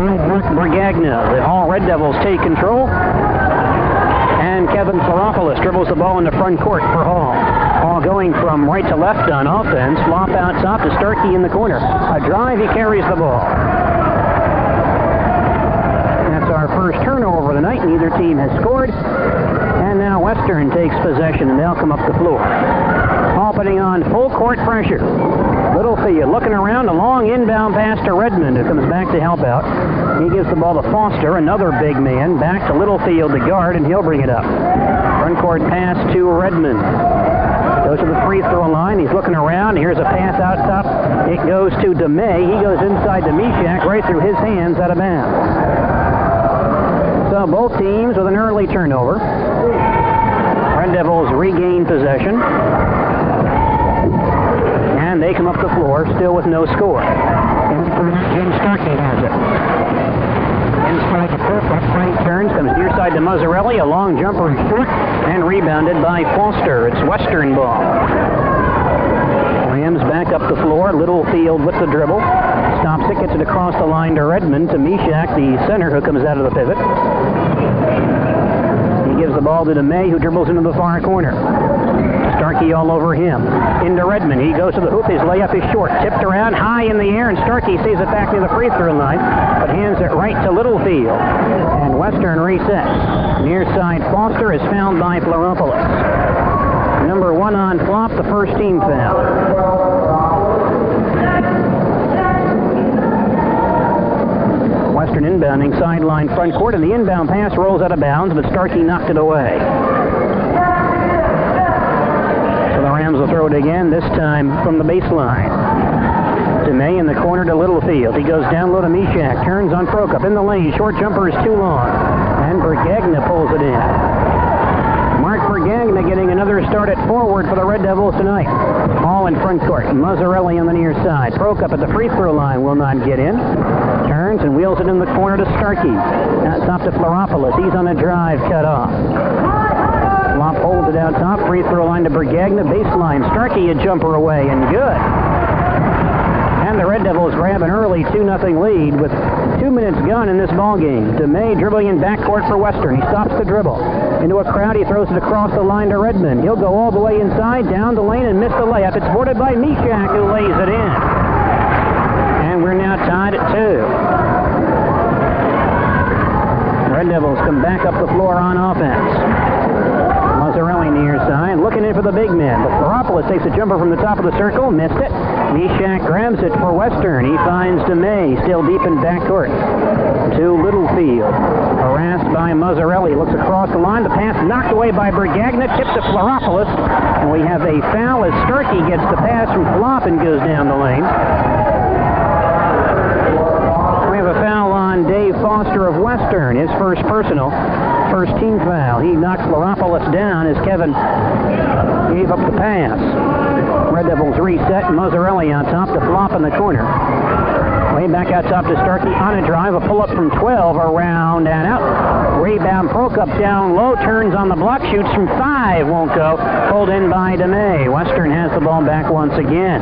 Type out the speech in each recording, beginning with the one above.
by Mark Brigagna. The Hall Red Devils take control. And Kevin Floropoulos dribbles the ball into front court for Hall. Hall going from right to left on offense. Flop out top to Starkey in the corner. A drive, he carries the ball. That's our first turnover of the night. Neither team has scored. And now Western takes possession, and they'll come up the floor. Hall putting on full court pressure. Littlefield looking around, a long inbound pass to Redmond, who comes back to help out. He gives the ball to Foster, another big man, back to Littlefield to guard, and he'll bring it up. Front court pass to Redmond. Goes to the free throw line. He's looking around. Here's a pass out top. It goes to DeMay. He goes inside to Mishak, right through his hands, out of bounds. So both teams with an early turnover. Red Devils regain possession. And they come up the floor, still with no score. Jim Starkey has it. Inside the foot, left right turns, comes near side to Mazzarelli. A long jumper short, and rebounded by Foster. It's Western ball. Rams back up the floor. Littlefield with the dribble. Stops it, gets it across the line to Redmond, to Mishak, the center, who comes out of the pivot. He gives the ball to DeMay, who dribbles into the far corner. Starkey all over him. Into Redmond. He goes to the hoop. His layup is short. Tipped around high in the air, and Starkey sees it back near the free throw line, but hands it right to Littlefield. And Western resets. Near side Foster is fouled by Floropoulos. Number 1 on Flop, the first team foul. Western inbounding sideline front court, and the inbound pass rolls out of bounds, but Starkey knocked it away. So the Rams will throw it again, this time from the baseline. DeMay in the corner to Littlefield. He goes down low to Mishak, turns on Prokop in the lane. Short jumper is too long, and Brigagna pulls it in. Mark Brigagna getting another start at forward for the Red Devils tonight. Hall in front court. Mazzarelli on the near side. Prokop at the free throw line will not get in. Turns and wheels it in the corner to Starkey. Out top to Floropoulos. He's on a drive, cut off. Flop holds it out top. Free throw line to Brigagna. Baseline. Starkey a jumper away, and good. And the Red Devils grab an early 2-0 lead with 2 minutes gone in this ballgame. DeMay dribbling in backcourt for Western. He stops the dribble. Into a crowd, he throws it across the line to Redmond. He'll go all the way inside, down the lane, and miss the layup. It's boarded by Mishak, who lays it in. And we're now tied at 2. Red Devils come back up the floor on offense. Mazzarelli near side, looking in for the big man, but Floropoulos takes a jumper from the top of the circle, missed it. Mishak grabs it for Western. He finds DeMay, still deep in backcourt. To Littlefield. Harassed by Mazzarelli, looks across the line. The pass knocked away by Brigagna, tipped to Floropoulos. And we have a foul as Starkey gets the pass from Flop and goes down the lane. We have a foul on Dave Foster of Western, his first personal. First team foul. He knocked Floropoulos down as Kevin gave up the pass. Red Devils reset. Mazzarelli on top to Flop in the corner. Way back out top to Starkey on a drive. A pull-up from 12. Around and out. Rebound. Prokop down low. Turns on the block. Shoots from 5. Won't go. Pulled in by DeMay. Western has the ball back once again.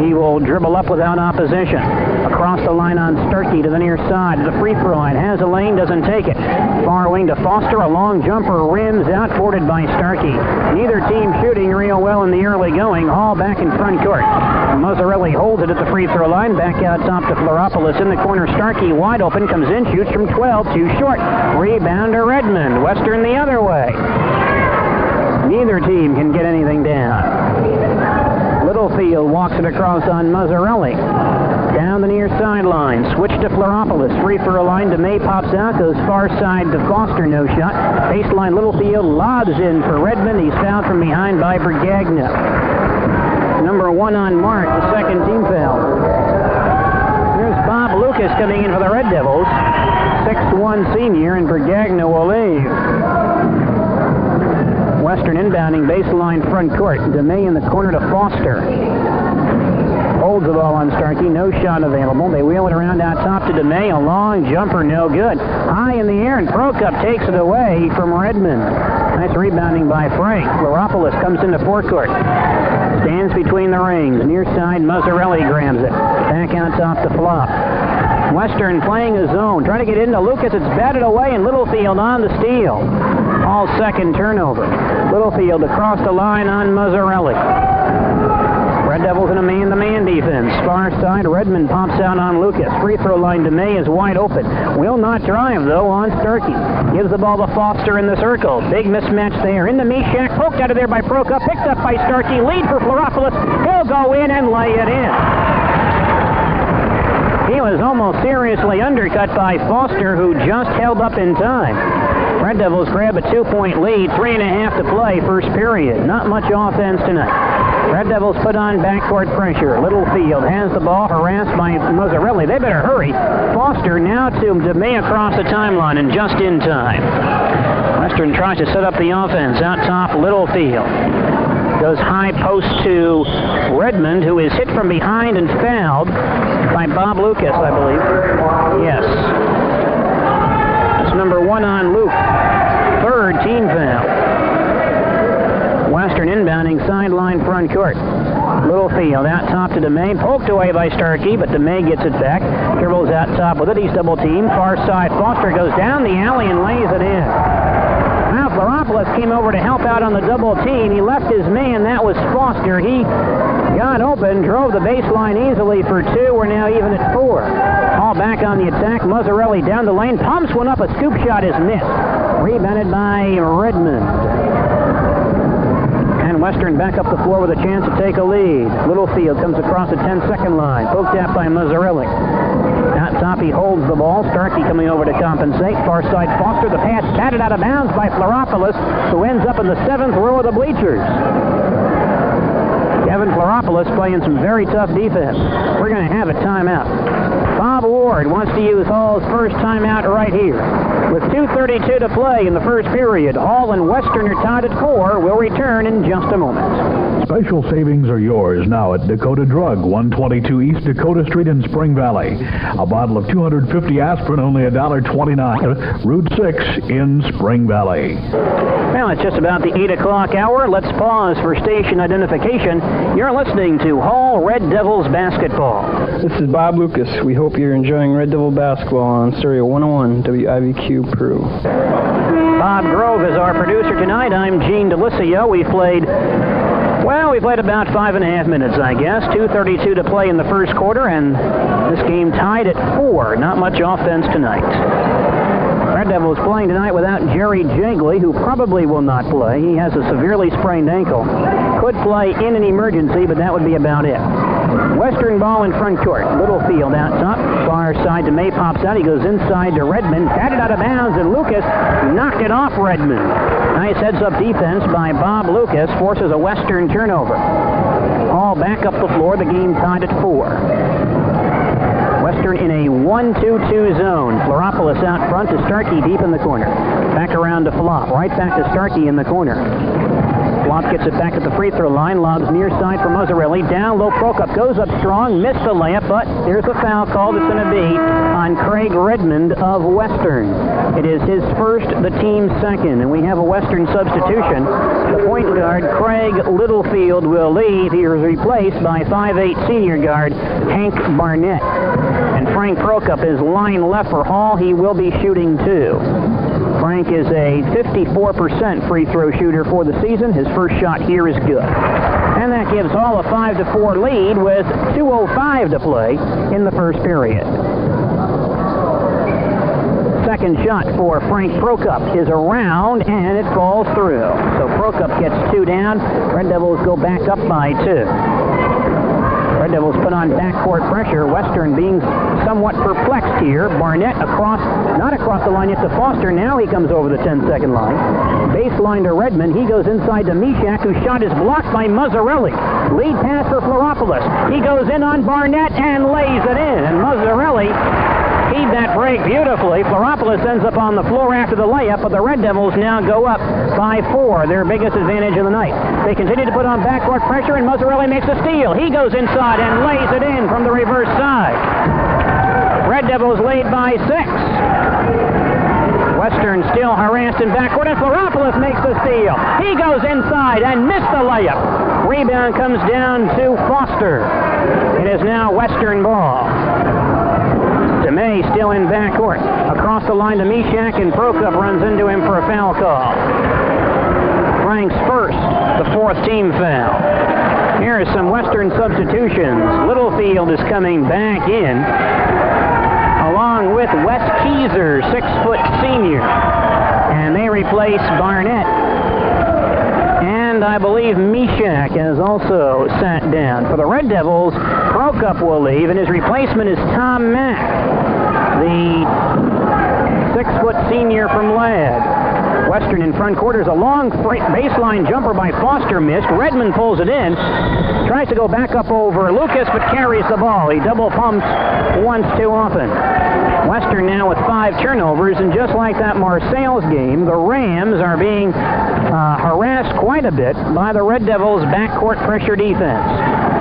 He will dribble up without opposition. Across the line on Starkey to the near side. To the free throw line. Has a lane. Doesn't take it. Far wing to Foster. A long jumper. Rims out. Boarded by Starkey. Neither team shooting real well in the early going. Hall back in front court. Mazzarelli holds it at the free throw line. Back out top to Floropoulos in the corner. Starkey wide open. Comes in. Shoots from 12. Too short. Rebound to Redmond. Western the other way. Neither team can get anything down. Littlefield walks it across on Mazzarelli. Down the near sideline. Switch to Floropoulos. Free throw line. DeMay pops out. Goes far side to Foster. No shot. Baseline Littlefield lobs in for Redmond. He's fouled from behind by Brigagna. Number 1 on Mark, the second team foul. Here's Bob Lucas coming in for the Red Devils. 6'1" senior, and Brigagna will leave. Western inbounding baseline front court. DeMay in the corner to Foster. Holds the ball on Starkey. No shot available. They wheel it around out top to DeMay. A long jumper, no good. High in the air, and Prokop takes it away from Redmond. Nice rebounding by Frank. Floropoulos comes into forecourt. Stands between the rings. Near side, Mazzarelli grabs it. Back out top to Flop. Western playing a zone, trying to get into Lucas. It's batted away, and Littlefield on the steal. All second turnover. Littlefield across the line on Mazzarelli. Red Devils in a man-to-man defense. Far side, Redmond pops out on Lucas. Free throw line to May is wide open. Will not drive, though, on Starkey. Gives the ball to Foster in the circle. Big mismatch there. Into Mishak, poked out of there by Prokop. Picked up by Starkey. Lead for Fleropoulos. He'll go in and lay it in. He was almost seriously undercut by Foster, who just held up in time. Red Devils grab a 2-point lead, 3.5 to play, first period. Not much offense tonight. Red Devils put on backcourt pressure. Littlefield has the ball, harassed by Mazzarelli. They better hurry. Foster now to DeMay across the timeline, and just in time. Western tries to set up the offense. Out top, Littlefield. Goes high post to Redmond, who is hit from behind and fouled by Bob Lucas, I believe. Yes. That's number 1 on Luke. Third team foul. Western inbounding sideline front court. Littlefield out top to DeMay. Poked away by Starkey, but DeMay gets it back. Dribbles out top with it. He's double teamed. Far side. Foster goes down the alley and lays it in. Now Fleropoulos came over to help out on the double team. He left his man. That was Foster. He got open, drove the baseline easily for 2. We're now even at 4. All back on the attack. Mazzarelli down the lane. Pumps one up. A scoop shot is missed. Rebounded by Redmond. Western back up the floor with a chance to take a lead. Littlefield comes across the 10-second line. Poked out by Mazzarelli. Out top, he holds the ball. Starkey coming over to compensate. Far side, Foster. The pass batted out of bounds by Fleropoulos, who ends up in the 7th row of the bleachers. Kevin Fleropoulos playing some very tough defense. We're going to have a timeout. Bob Ward wants to use Hall's first timeout right here. With 2:32 to play in the first period, Hall and Western are tied at 4. We'll return in just a moment. Special savings are yours now at Dakota Drug, 122 East Dakota Street in Spring Valley. A bottle of 250 aspirin, only $1.29. Route 6 in Spring Valley. Well, it's just about the 8 o'clock hour. Let's pause for station identification. You're listening to Hall Red Devils basketball. This is Bob Lucas. We hope you're enjoying Red Devil basketball on Stereo 101 WIVQ Peru. Bob Grove is our producer tonight. I'm Gene DeLisio. We played about 5.5 minutes, I guess. 2:32 to play in the first quarter, and this game tied at 4. Not much offense tonight. Red Devils playing tonight without Jerry Jigley, who probably will not play. He has a severely sprained ankle. Could play in an emergency, but that would be about it. Western ball in front court. Littlefield out top. Far side to May, pops out. He goes inside to Redmond. Batted out of bounds, and Lucas knocked it off Redmond. Nice heads-up defense by Bob Lucas. Forces a Western turnover. All back up the floor. The game tied at 4. Western in a 1-2-2 zone. Fleropoulos out front to Starkey deep in the corner. Back around to Flop. Right back to Starkey in the corner. Flop gets it back at the free throw line. Lobs near side for Mazzarelli. Down low, Prokop goes up strong. Missed the layup, but there's a foul call that's going to be on Craig Redmond of Western. It is his first, the team's second, and we have a Western substitution. The point guard, Craig Littlefield, will leave. He is replaced by 5'8" senior guard Hank Barnett. And Frank Prokop is line left for Hall. He will be shooting 2. Frank is a 54% free throw shooter for the season. His first shot here is good. And that gives Hall a 5-4 lead with 2:05 to play in the first period. Second shot for Frank Prokop is around, and it falls through. So Prokop gets 2 down. Red Devils go back up by 2. Red Devils put on backcourt pressure. Western being somewhat perplexed here. Barnett not across the line yet to Foster. Now he comes over the 10-second line. Baseline to Redmond. He goes inside to Mishak, whose shot is blocked by Mazzarelli. Lead pass for Fleropoulos. He goes in on Barnett and lays it in. And Mazzarelli keyed that break beautifully. Fleropoulos ends up on the floor after the layup, but the Red Devils now go up by 4, their biggest advantage of the night. They continue to put on backcourt pressure, and Mazzarelli makes a steal. He goes inside and lays it in from the reverse side. Red Devils lead by 6. Western still harassed in backcourt, and Fleropoulos makes the steal. He goes inside and missed the layup. Rebound comes down to Foster. It is now Western ball. DeMay still in backcourt. Across the line to Mishak, and Prokop runs into him for a foul call. Frank's first, the fourth team foul. Here are some Western substitutions. Littlefield is coming back in, along with Wes Keyser, 6-foot senior. And they replace Barnett. And I believe Mishak has also sat down. For the Red Devils, Prokop will leave, and his replacement is Tom Mack, the 6-foot senior from Ladd. Western in front court. There's a long baseline jumper by Foster, missed. Redmond pulls it in, tries to go back up over Lucas, but carries the ball. He double pumps once too often. Western now with 5 turnovers, and just like that Marseilles game, the Rams are being harassed quite a bit by the Red Devils' backcourt pressure defense.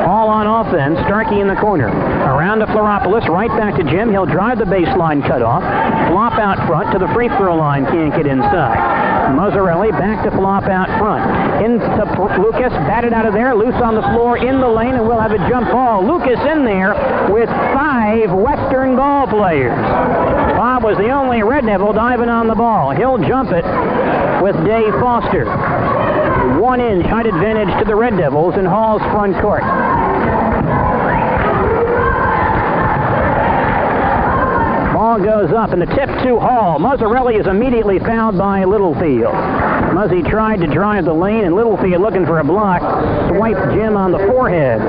All on offense, Starkey in the corner. Around to Floropoulos, right back to Jim. He'll drive the baseline cutoff, flop out front to the free throw line, can't get inside. Mazzarelli back to flop out front. Into Lucas, batted out of there, loose on the floor, in the lane, and we'll have a jump ball. Lucas in there with 5 Western ball players. Bob was the only Red Devil diving on the ball. He'll jump it with Dave Foster. 1-inch height advantage to the Red Devils in Hall's front court. Ball goes up, and the tip to Hall. Mazzarelli is immediately fouled by Littlefield. Muzzy tried to drive the lane, and Littlefield, looking for a block, swiped Jim on the forehead.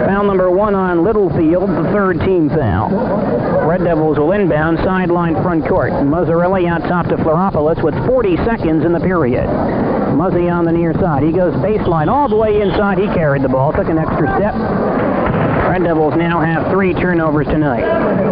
Foul number 1 on Littlefield, the 3rd team foul. Red Devils will inbound, sideline front court. Mazzarelli out top to Floropoulos with 40 seconds in the period. Muzzy on the near side. He goes baseline all the way inside. He carried the ball, took an extra step. Red Devils now have 3 turnovers tonight.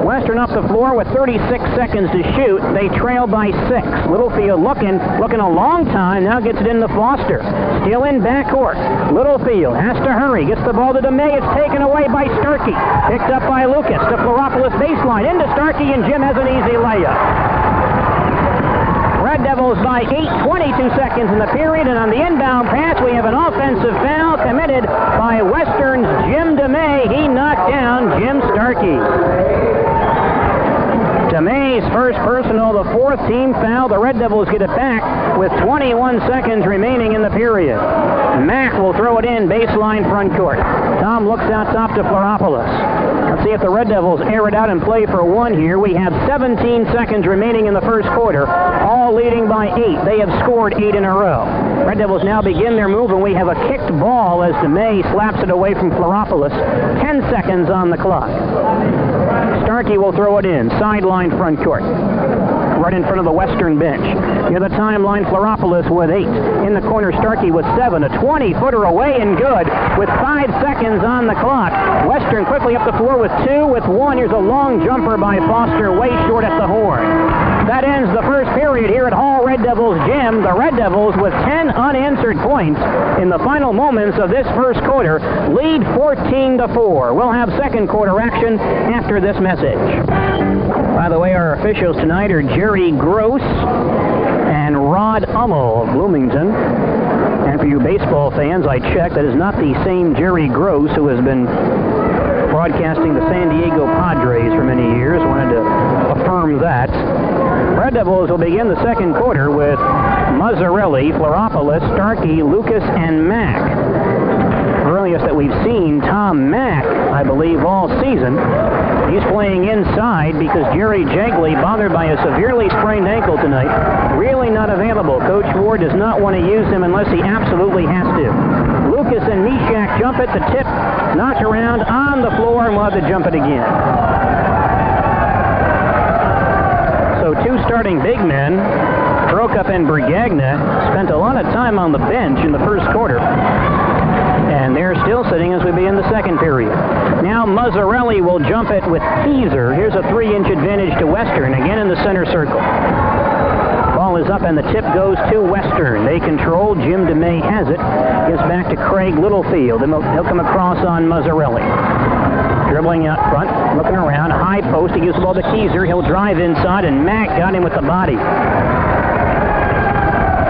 Western up the floor with 36 seconds to shoot. They trail by 6. Littlefield looking a long time, now gets it into Foster. Still in backcourt. Littlefield has to hurry, gets the ball to DeMay. It's taken away by Starkey. Picked up by Lucas to Floropoulos baseline. Into Starkey, and Jim has an easy layup. Red Devils by 8, 22 seconds in the period, and on the inbound pass, we have an offensive foul committed by Western's Jim DeMay. He knocked down Jim Starkey. DeMay's first personal, the 4th team foul. The Red Devils get it back with 21 seconds remaining in the period. Mack will throw it in, baseline front court. Tom looks out top to Floropoulos. Let's see if the Red Devils air it out and play for 1 here. We have 17 seconds remaining in the first quarter, all leading by 8. They have scored 8 in a row. Red Devils now begin their move, and we have a kicked ball as DeMay slaps it away from Floropoulos. 10 seconds on the clock. Starkey will throw it in, sideline front court, right in front of the Western bench. Near the timeline, Floropoulos with 8. In the corner, Starkey with 7. A 20-footer away and good with 5 seconds on the clock. Western quickly up the floor with 2, with 1. Here's a long jumper by Foster, way short at the horn. That ends the first period here at Hall Red Devils Gym. The Red Devils with 10 unanswered points in the final moments of this first quarter lead 14-4. We'll have second quarter action after this message. By the way, our officials tonight are Jerry Gross and Rod Hummel of Bloomington. And for you baseball fans, I checked, that is not the same Jerry Gross who has been broadcasting the San Diego Padres for many years. Wanted to affirm that. Red Devils will begin the second quarter with Mazzarelli, Floropoulos, Starkey, Lucas, and Mack. Earliest that we've seen Tom Mack, I believe, all season. He's playing inside because Jerry Jegley, bothered by a severely sprained ankle tonight, really not available. Coach Ward does not want to use him unless he absolutely has to. Lucas and Mishak jump it. The tip knocked around on the floor, and we'll have to jump it again. So 2 starting big men, Prokop and Brigagna, spent a lot of time on the bench in the first quarter. And they're still sitting as we begin the second period. Now Mazzarelli will jump it with Keyser. Here's a 3-inch advantage to Western, again in the center circle. Ball is up, and the tip goes to Western. They control. Jim DeMay has it. Gives back to Craig Littlefield. He'll come across on Mazzarelli. Dribbling out front, looking around, high post. He gives the ball to Keyser. He'll drive inside, and Mack got him with the body.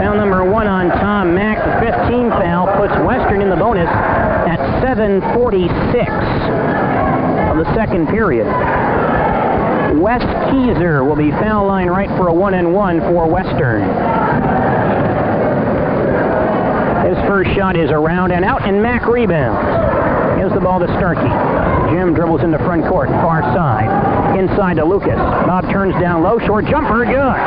Foul number 1 on Tom Mack. The 5th team foul puts Western in the bonus at 7:46 of the second period. Wes Keyser will be foul line right for a 1-and-1 for Western. His first shot is around and out, and Mack rebounds. Gives the ball to Starkey. Jim dribbles into front court, far side. Inside to Lucas. Bob turns down low, short jumper, good.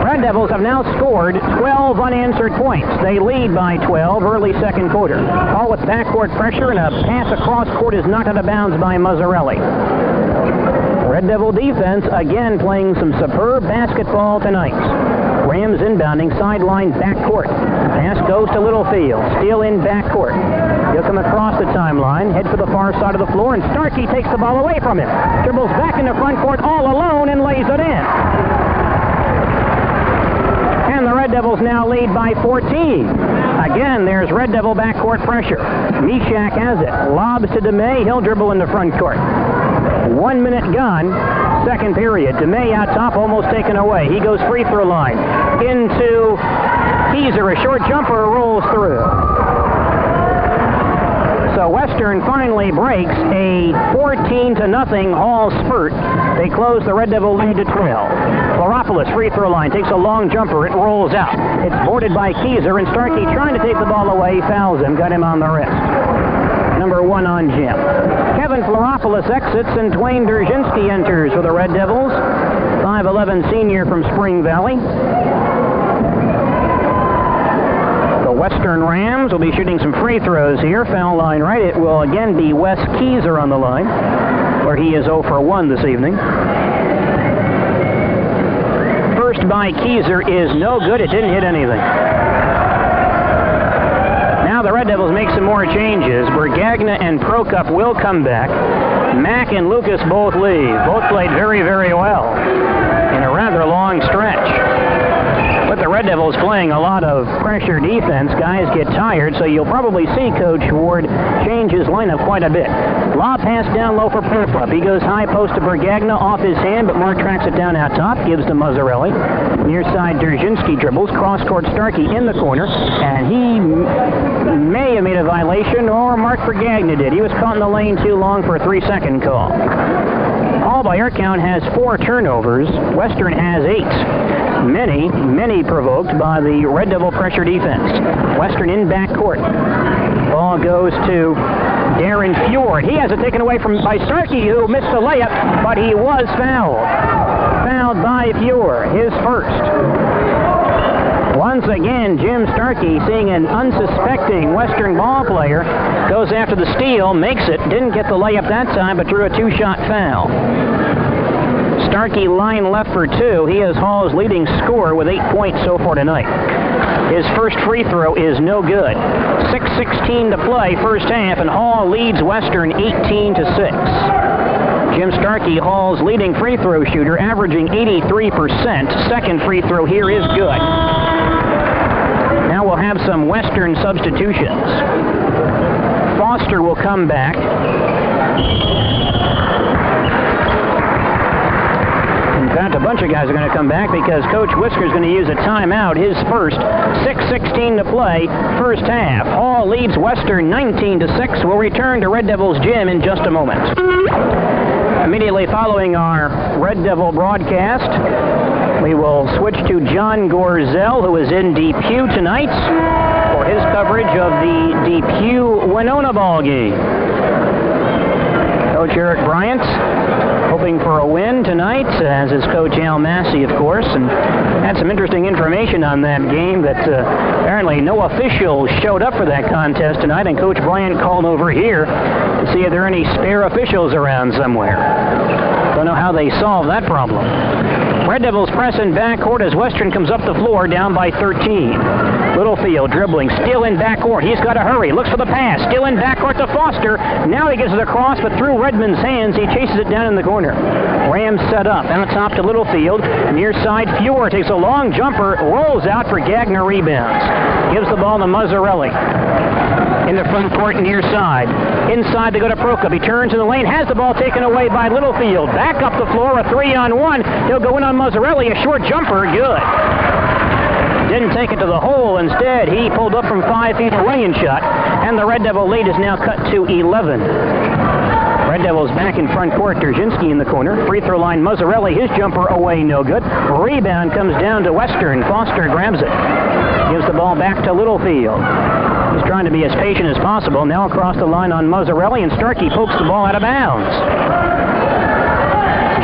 Red Devils have now scored 12 unanswered points. They lead by 12 early second quarter. All with backcourt pressure, and a pass across court is knocked out of bounds by Mazzarelli. Red Devil defense again playing some superb basketball tonight. Rams inbounding, sideline backcourt. Pass goes to Littlefield, still in backcourt. He'll come across the timeline, head for the far side of the floor, and Starkey takes the ball away from him. Dribbles back into front court all alone and lays it in. And the Red Devils now lead by 14. Again, there's Red Devil backcourt pressure. Mishak has it. Lobs to DeMay. He'll dribble into front court. 1 minute gone. Second period. DeMay out top, almost taken away. He goes free throw line. Into Keyser. A short jumper rolls through. So Western finally breaks a 14-0 Hall spurt. They close the Red Devil lead to 12. Floropoulos, free throw line, takes a long jumper. It rolls out. It's boarded by Keyser, and Starkey trying to take the ball away, fouls him, got him on the wrist. Number 1 on Jim. Kevin Floropoulos exits, and Dwayne Derzhinsky enters for the Red Devils. 5'11" senior from Spring Valley. Western Rams will be shooting some free throws here. Foul line right. It will again be Wes Keyser on the line, where he is 0 for 1 this evening. First by Keyser is no good. It didn't hit anything. Now the Red Devils make some more changes. Bergagna and Prokop will come back. Mack and Lucas both leave. Both played very, very well in a rather long stretch. But the Red Devils playing a lot of pressure defense. Guys get tired, so you'll probably see Coach Ward change his lineup quite a bit. Lob pass down low for Prokop. He goes high post to Bergagna, off his hand, but Mark tracks it down out top, gives to Mazzarelli. Near side, Derzhinsky dribbles, cross court Starkey in the corner, and he may have made a violation, or Mark Bergagna did. He was caught in the lane too long for a 3-second call. Hall, by our count, has 4 turnovers. Western has 8. Many provoked by the Red Devil pressure defense. Western in backcourt. Ball goes to Darren Fjord. He has it taken away by Starkey, who missed the layup, but he was fouled. Fouled by Fjord, his first. Once again, Jim Starkey, seeing an unsuspecting Western ball player, goes after the steal, makes it, didn't get the layup that time, but drew a 2-shot foul. Starkey line left for 2. He is Hall's leading scorer with 8 points so far tonight. His first free throw is no good. 6:16 to play, first half, and Hall leads Western 18-6. Jim Starkey, Hall's leading free throw shooter, averaging 83%. Second free throw here is good. Now we'll have some Western substitutions. Foster will come back. In fact, a bunch of guys are going to come back because Coach Whisker is going to use a timeout, his first. 6:16 to play, first half. Hall leads Western 19-6. We'll return to Red Devils Gym in just a moment. Immediately following our Red Devil broadcast, we will switch to John Gorzel, who is in Depew tonight, for his coverage of the Depew-Winona ball game. Coach Eric Bryant hoping for a win tonight, as is Coach Al Massey, of course, and had some interesting information on that game that apparently no officials showed up for that contest tonight, and Coach Bryant called over here to see if there are any spare officials around somewhere. Don't know how they solved that problem. Red Devils press in backcourt as Western comes up the floor down by 13. Littlefield dribbling, still in backcourt. He's got to hurry. Looks for the pass. Still in backcourt to Foster. Now he gets it across, but through Redmond's hands, he chases it down in the corner. Rams set up. Out top to Littlefield. Near side, Fjord takes a long jumper, rolls out for Gagner rebounds. Gives the ball to Mazzarelli. In the front court near side. Inside they go to Prokop. He turns in the lane, has the ball taken away by Littlefield. Back up the floor, a 3-on-1. He'll go in on Mazzarelli, a short jumper, good. Didn't take it to the hole. Instead, he pulled up from 5 feet a range shot, and the Red Devil lead is now cut to 11. Red Devils back in front court. Dzerzhinsky in the corner. Free throw line, Mazzarelli. His jumper away, no good. Rebound comes down to Western. Foster grabs it. Gives the ball back to Littlefield. He's trying to be as patient as possible. Now across the line on Mazzarelli, and Starkey pokes the ball out of bounds.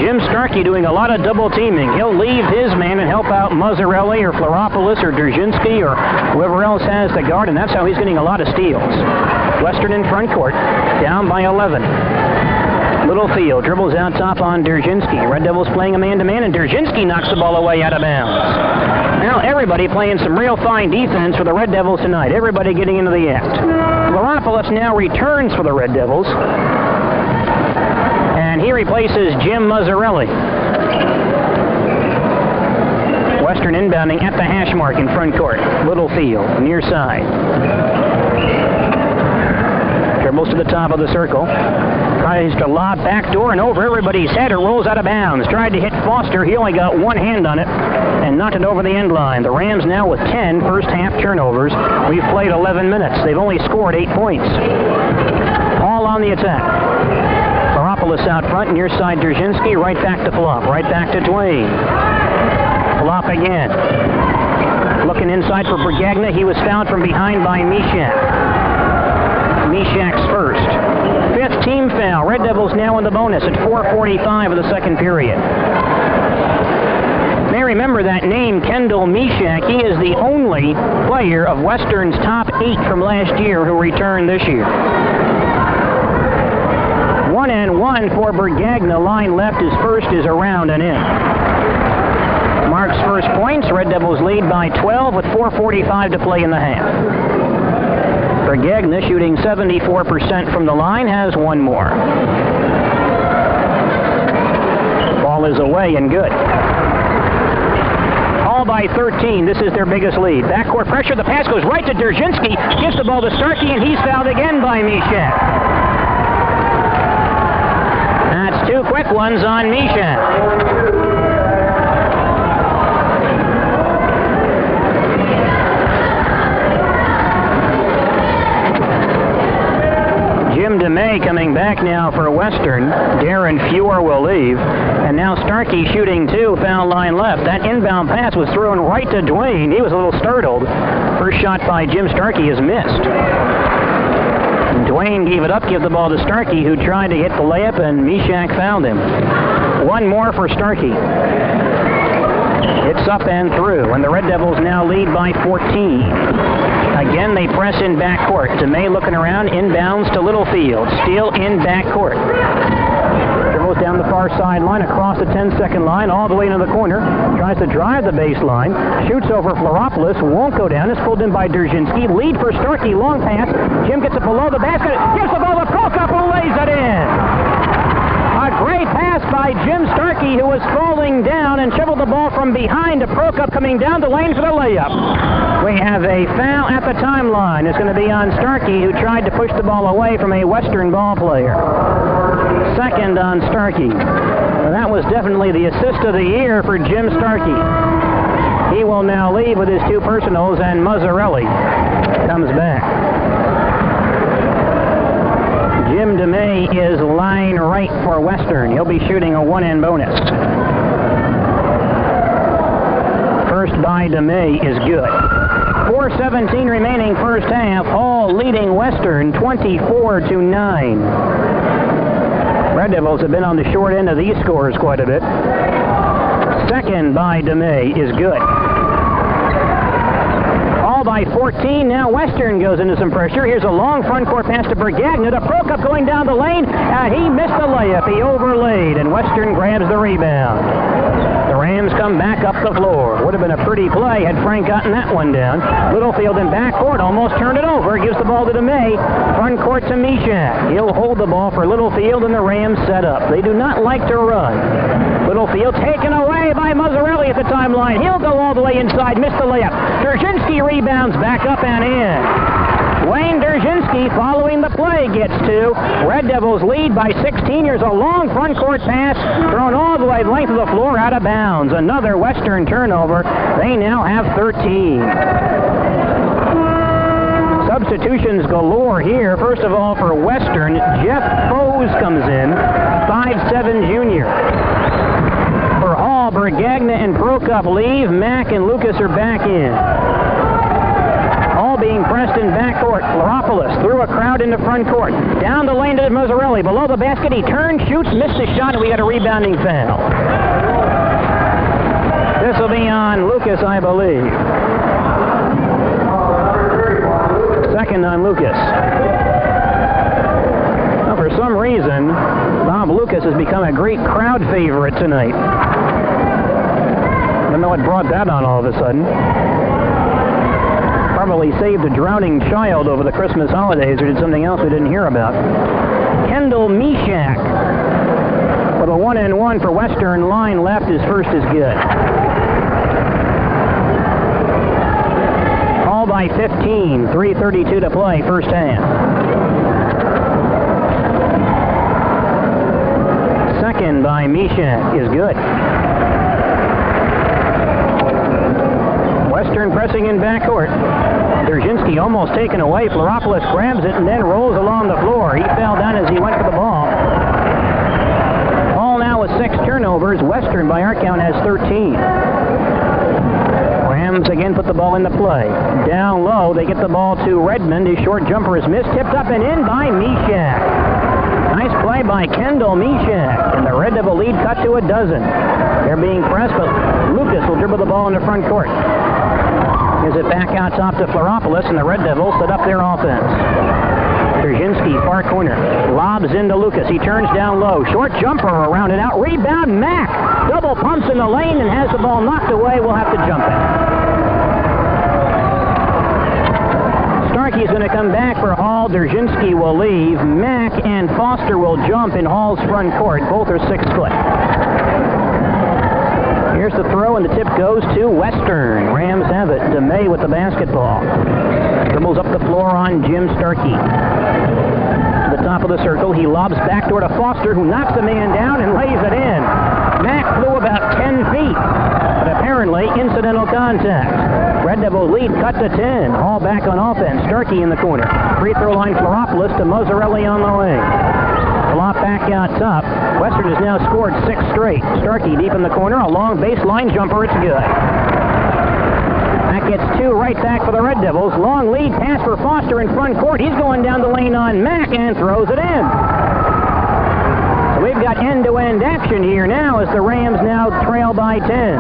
Jim Starkey doing a lot of double teaming. He'll leave his man and help out Mazzarelli or Fleropoulos or Dzerzhinsky or whoever else has the guard, and that's how he's getting a lot of steals. Western in front court, down by 11. Littlefield dribbles out top on Dzerzhinsky. Red Devils playing a man-to-man, and Dzerzhinsky knocks the ball away out of bounds. Now everybody playing some real fine defense for the Red Devils tonight. Everybody getting into the act. Fleropoulos now returns for the Red Devils. And he replaces Jim Mazzarelli. Western inbounding at the hash mark in front court. Littlefield, near side. Dribbles to the top of the circle. Tries to lob backdoor and over everybody's head. It rolls out of bounds. Tried to hit Foster. He only got one hand on it and knocked it over the end line. The Rams now with 10 first half turnovers. We've played 11 minutes. They've only scored 8 points. All on the attack. Fleropoulos out front, near side Dzerzhinsky, right back to Flop, right back to Twain. Flop again. Looking inside for Brigagna. He was fouled from behind by Mishak. Mishak's first. 5th team foul. Red Devils now in the bonus at 4:45 of the second period. May remember that name, Kendall Mishak. He is the only player of Western's top 8 from last year who returned this year. 1-and-1 for Brigagna. Line left. His first is around and in. Marks first points. Red Devils lead by 12 with 4:45 to play in the half. Brigagna, shooting 74% from the line, has one more. Ball is away and good. All by 13. This is their biggest lead. Backcourt pressure. The pass goes right to Dzerzhinsky. Gives the ball to Starkey, and he's fouled again by Mishak. That's 2 quick ones on Mishak. Jim DeMay coming back now for Western. Darren Fuhr will leave. And now Starkey shooting 2, foul line left. That inbound pass was thrown right to Dwayne. He was a little startled. First shot by Jim Starkey is missed. And Dwayne gave it up, give the ball to Starkey, who tried to hit the layup, and Mishak fouled him. One more for Starkey. It's up and through, and the Red Devils now lead by 14. Again, they press in backcourt. DeMay looking around, inbounds to Littlefield. Still in backcourt. Dribbles down the far sideline, across the 10-second line, all the way into the corner. Tries to drive the baseline. Shoots over Fleropoulos. Won't go down. It's pulled in by Dzerzhinsky. Lead for Starkey. Long pass. Jim gets it below the basket. Gives the ball to Prokop, who lays it in. A great pass by Jim Starkey, who was falling down and shoveled the ball from behind to Prokop, coming down the lane for the layup. We have a foul at the timeline. It's going to be on Starkey, who tried to push the ball away from a Western ball player. Second on Starkey. And that was definitely the assist of the year for Jim Starkey. He will now leave with his 2 personals, and Mazzarelli comes back. Jim DeMay is line right for Western. He'll be shooting a 1-and bonus. First by DeMay is good. 4:17 remaining first half. Hall leading Western 24-9. Red Devils have been on the short end of these scores quite a bit. Second by DeMay is good. All by 14. Now Western goes into some pressure. Here's a long front court pass to Brigagna. To Prokop going down the lane. He missed the layup. He overlaid, and Western grabs the rebound. The Rams come back up the floor. Would have been a pretty play had Frank gotten that one down. Littlefield in backcourt, almost turned it over. Gives the ball to DeMay. Front court to Mishak. He'll hold the ball for Littlefield, and the Rams set up. They do not like to run. Littlefield taken away by Mazzarelli at the timeline. He'll go all the way inside, missed the layup. Dzerzhinsky rebounds back up and in. Wayne Dzerzhinsky, following the play, gets 2. Red Devils lead by 16. Here's a long front court pass thrown all the way the length of the floor out of bounds. Another Western turnover. They now have 13. Substitutions galore here. First of all, for Western, Jeff Foes comes in, 5'7" junior. For Hall, Bergagna and Prokop leave. Mack and Lucas are back in. Hall being pressed in backcourt. Fleropoulos through a crowd into front court. Down the lane to Mazzarelli. Below the basket, he turns, shoots, missed a shot, and we got a rebounding foul. This will be on Lucas, I believe. Second on Lucas. Well, for some reason, Bob Lucas has become a great crowd favorite tonight. I don't know what brought that on all of a sudden. Probably saved a drowning child over the Christmas holidays or did something else we didn't hear about. Kendall Mishak with a 1-and-1 for Western. Line left. His first is good. All by 15. 3:32 to play, first half. Second by Mishak is good. Western pressing in backcourt. Dzerzhinsky almost taken away. Fleropoulos grabs it and then rolls along the floor. He fell down as he went for the ball. Hall now with 6 turnovers. Western, by our count, has 13. Rams again put the ball into play. Down low, they get the ball to Redmond. His short jumper is missed. Tipped up and in by Mishak. Nice play by Kendall Mishak. And the Red Devil lead cut to a dozen. They're being pressed, but Lucas will dribble the ball into front court. Gives it back out top to Fleropoulos, and the Red Devils set up their offense. Dzerzhinsky, far corner. Lobs into Lucas. He turns down low. Short jumper around and out. Rebound, Mack. Double pumps in the lane and has the ball knocked away. We'll have to jump it. Starkey's going to come back for Hall. Dzerzhinsky will leave. Mack and Foster will jump in Hall's front court. Both are 6 foot. Here's the throw, and the tip goes to Western. Rams have it. DeMay with the basketball. Dribbles up the floor on Jim Starkey. To the top of the circle, he lobs backdoor to Foster, who knocks the man down and lays it in. Mack flew about 10 feet, but apparently incidental contact. Red Devils lead cut to 10. All back on offense. Starkey in the corner. Free throw line Fleropoulos to Mazzarelli on the wing. Flop back out top. Western has now scored 6 straight. Starkey deep in the corner. A long baseline jumper. It's good. That gets 2 right back for the Red Devils. Long lead pass for Foster in front court. He's going down the lane on Mack and throws it in. So we've got end-to-end action here now as the Rams now trail by 10.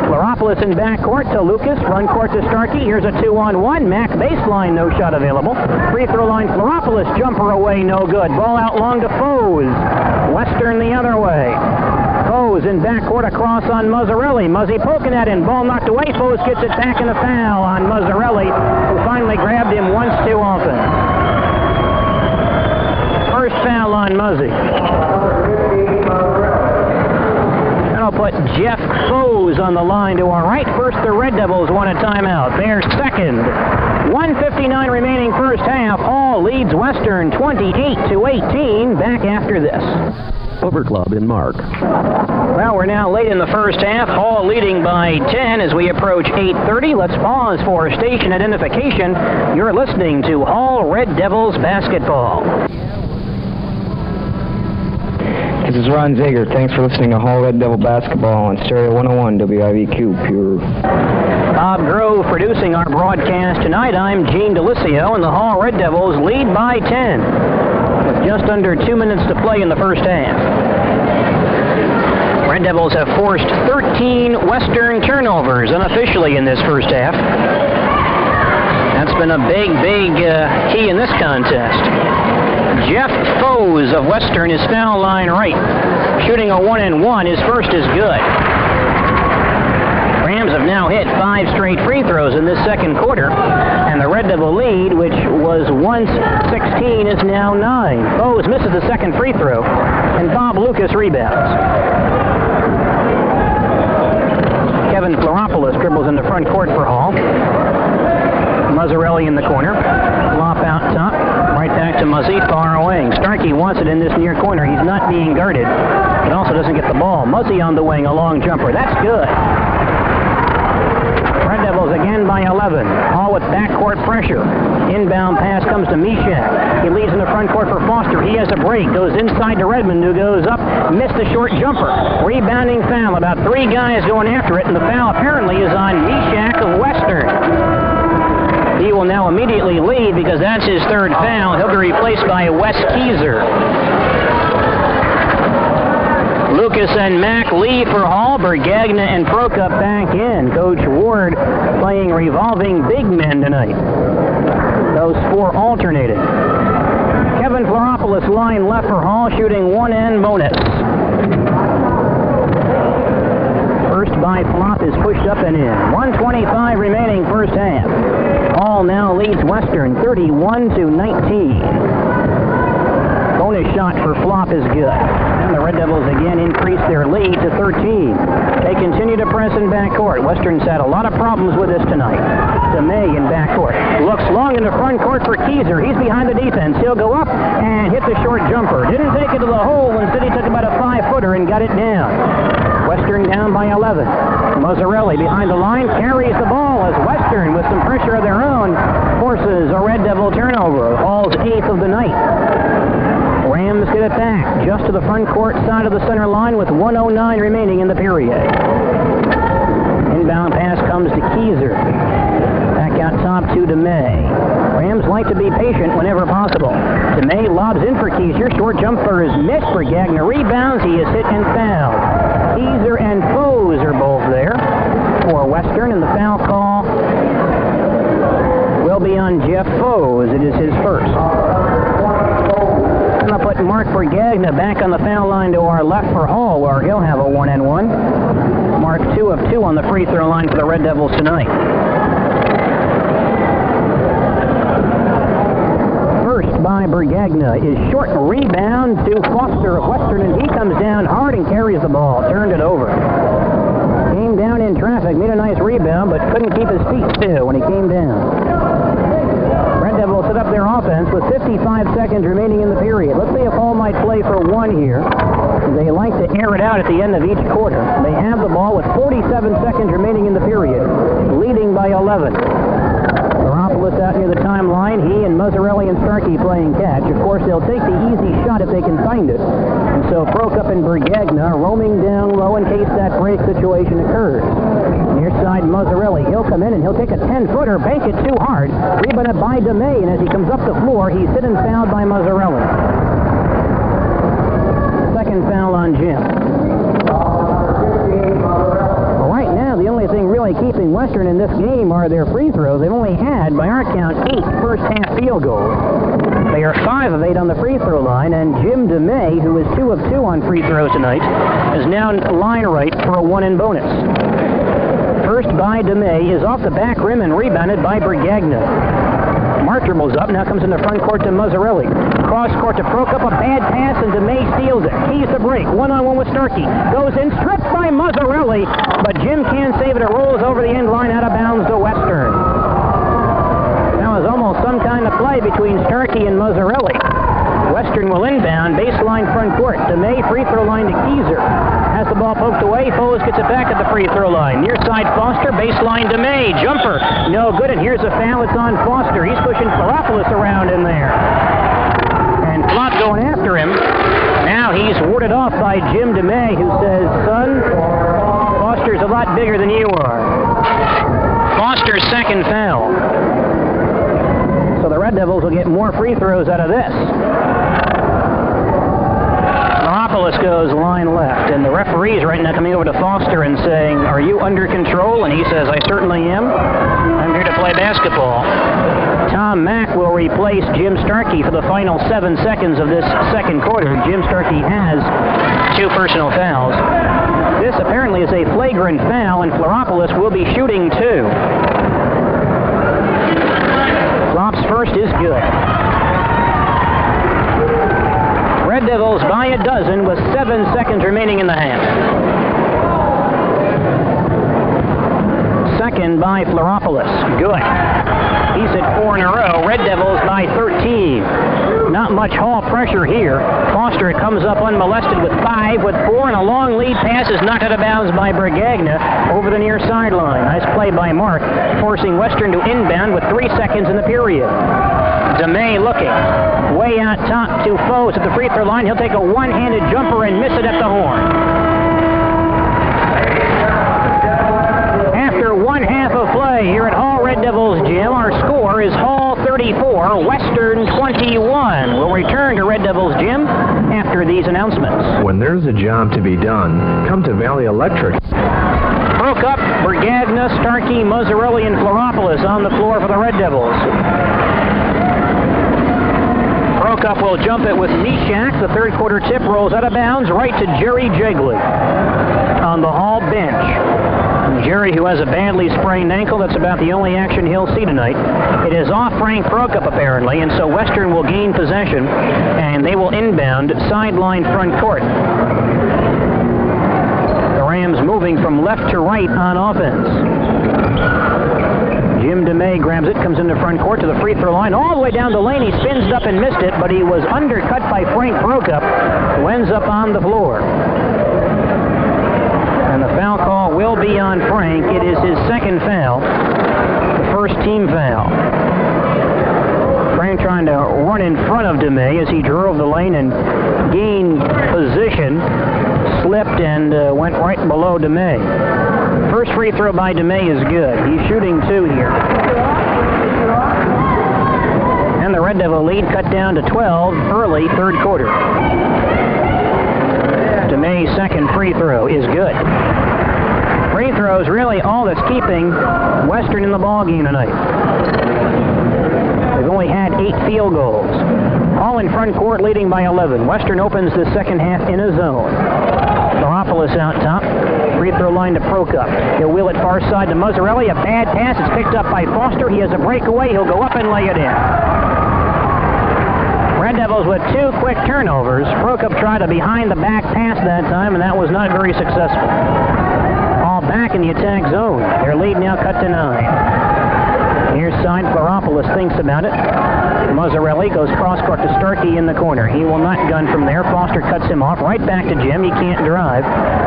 Fleropoulos in backcourt to Lucas. Front court to Starkey. Here's a 2-on-1. Mack baseline, no shot available. Free throw line Fleropoulos. Jumper away, no good. Ball out long to Foes. Western the other way. Foes in backcourt across on Mazzarelli. Muzzy poking at him. Ball knocked away. Foes gets it back in a foul on Mazzarelli, who finally grabbed him once too often. First foul on Muzzy. That'll put Jeff Foes on the line to our right. First, the Red Devils want a timeout. They're second. 1:59 remaining first half. Hall leads Western 28-18. Back after this. Over Club in Mark. Well, we're now late in the first half. Hall leading by 10 as we approach 8:30. Let's pause for station identification. You're listening to Hall Red Devils basketball. This is Ron Zager. Thanks for listening to Hall Red Devil basketball on Stereo 101 WIVQ Pure. Bob Grove producing our broadcast tonight. I'm Gene DeLisio, and the Hall Red Devils lead by 10. With just under 2 minutes to play in the first half. Red Devils have forced 13 Western turnovers unofficially in this first half. That's been a big key in this contest. Jeff Foes of Western is foul line right. Shooting a 1-and-1. His first is good. Rams have now hit 5 straight free throws in this second quarter. And the Red Devil lead, which was once 16, is now 9. Foes misses the second free throw. And Bob Lucas rebounds. Kevin Fleropoulos dribbles into front court for Hall. Mazzarelli in the corner. Flop out top. Right back to Muzzy, far away. Starkey wants it in this near corner. He's not being guarded, but also doesn't get the ball. Muzzy on the wing, a long jumper. That's good. Red Devils again by 11. Hall with backcourt pressure. Inbound pass comes to Mishak. He leads in the front court for Foster. He has a break. Goes inside to Redmond, who goes up. Missed the short jumper. Rebounding foul. About 3 guys going after it, and the foul apparently is on Mishak of Western. He will now immediately leave because that's his 3rd foul. He'll be replaced by Wes Keyser. Lucas and Mack leave for Hall. Bergagna and Prokop back in. Coach Ward playing revolving big men tonight. Those 4 alternating. Kevin Floropoulos line left for Hall, shooting 1 and bonus. First by Flop is pushed up and in. 1:25 remaining first half. Hall now leads Western 31-19. Bonus shot for Flop is good. And the Red Devils again increase their lead to 13. They continue to press in backcourt. Western's had a lot of problems with this tonight. DeMay in backcourt. Looks long in the front court for Keyser. He's behind the defense. He'll go up and hit the short jumper. Didn't take it to the hole. Instead, he took about a 5-footer and got it down. Western down by 11. Mazzarelli behind the line carries the ball as Western, with some pressure of their own, forces a Red Devil turnover. Hall's 8th of the night. Rams get it back just to the front court side of the center line with 1:09 remaining in the period. Inbound pass comes to Keyser. Back out top to DeMay. Rams like to be patient whenever possible. DeMay lobs in for Keyser. Short jumper is missed. Bergagna rebounds. He is hit and fouled. Keyser and Foes are both there for Western, and the foul call will be on Jeff Foes. It is his first. I'm going to put Mark Bergagna back on the foul line to our left for Hall, where he'll have a 1-and-1. Mark 2 of 2 on the free throw line for the Red Devils tonight. First by Bergagna is short rebound to Foster of Western, and he comes down hard and carries the ball. Turned it over. Came down in traffic, made a nice rebound, but couldn't keep his feet still when he came down. Red Devils set up their offense with 55 seconds remaining in the period. Let's see if Hall might play for 1 here. They like to air it out at the end of each quarter. They have the ball with 47 seconds remaining in the period, leading by 11. Floropoulos out near the timeline. He and Mazzarelli and Starkey playing catch. Of course, they'll take the easy shot if they can find it. And so Prokop and Bergagna roaming down low in case that break situation occurs. Near side Mazzarelli. He'll come in and he'll take a 10-footer, bank it too hard. Rebounded by DeMay, and as he comes up the floor, he's hit and fouled by Mazzarelli. Second foul on Jim. Well, right now, the only thing really keeping Western in this game are their free throws. They've only had, by our count, 8 first-half field goals. They are 5 of 8 on the free throw line, and Jim DeMay, who is 2 of 2 on free throws tonight, is now line right for a 1 in bonus. First by DeMay is off the back rim and rebounded by Bergagna. Mark dribbles up, now comes in the front court to Mazzarelli. Cross court to Prokop, a bad pass, and DeMay steals it. Keys the break, 1-on-1 with Starkey. Goes in, stripped by Mazzarelli, but Jim can't save it. It rolls over the end line, out of bounds to Western. That was almost some kind of play between Starkey and Mazzarelli. Western will inbound, baseline front court. DeMay free throw line to Keyser. Has the ball poked away. Foes gets it back at the free throw line. Near side Foster, baseline DeMay. Jumper, no good, and here's a foul. It's on Foster. He's pushing Floropoulos around in there. And Flop going after him. Now he's warded off by Jim DeMay, who says, son, Foster's a lot bigger than you are. Foster's second foul. So the Red Devils will get more free throws out of this. Floropoulos goes line left, and the referee's right now coming over to Foster and saying, are you under control? And he says, I certainly am. I'm here to play basketball. Tom Mack will replace Jim Starkey for the final 7 seconds of this second quarter. Jim Starkey has 2 personal fouls. This apparently is a flagrant foul, and Floropoulos will be shooting 2. Flop's first is good. Red Devils by a dozen with 7 seconds remaining in the half. Second by Floropoulos. Good. He's at 4 in a row. Red Devils by 13. Not not much Hall pressure here. Foster comes up unmolested with 5, with 4, and a long lead pass is knocked out of bounds by Brigagna over the near sideline. Nice play by Mark, forcing Western to inbound with 3 seconds in the period. DeMay looking. Way out top to Foes at the free throw line. He'll take a one-handed jumper and miss it at the horn. After one half of play here at Hall Red Devils Gym, our score is Hall 34, Western 21. We'll return to Red Devils Gym after these announcements. When there's a job to be done, come to Valley Electric. Broke up, Brigagna, Starkey, Mazzarelli, and Floropoulos on the floor for the Red Devils. Prokop will jump it with Mishak. The third quarter tip rolls out of bounds right to Jerry Jigley on the Hall bench. Jerry, who has a badly sprained ankle, that's about the only action he'll see tonight. It is off Frank Prokop, apparently, and so Western will gain possession, and they will inbound sideline front court. The Rams moving from left to right on offense. Jim DeMay grabs it, comes into front court to the free throw line, all the way down the lane. He spins it up and missed it, but he was undercut by Frank Prokop, who ends up on the floor. And the foul call will be on Frank. It is his second foul, the first team foul. Frank trying to run in front of DeMay as he drove the lane and gained position, slipped and went right below DeMay. First free throw by DeMay is good. He's shooting 2 here. And the Red Devil lead cut down to 12 early third quarter. DeMay's second free throw is good. Free throws really all that's keeping Western in the ballgame tonight. They've only had 8 field goals. All in front court leading by 11. Western opens the second half in a zone. Floropoulos out top. Free throw line to Prokop. He'll wheel it far side to Mazzarelli. A bad pass. It's picked up by Foster. He has a breakaway. He'll go up and lay it in. Red Devils with 2 quick turnovers. Prokop tried a behind-the-back pass that time, and that was not very successful. All back in the attack zone. Their lead now cut to 9. Near side, Floropoulos thinks about it. Mazzarelli goes cross-court to Starkey in the corner. He will not gun from there. Foster cuts him off. Right back to Jim. He can't drive.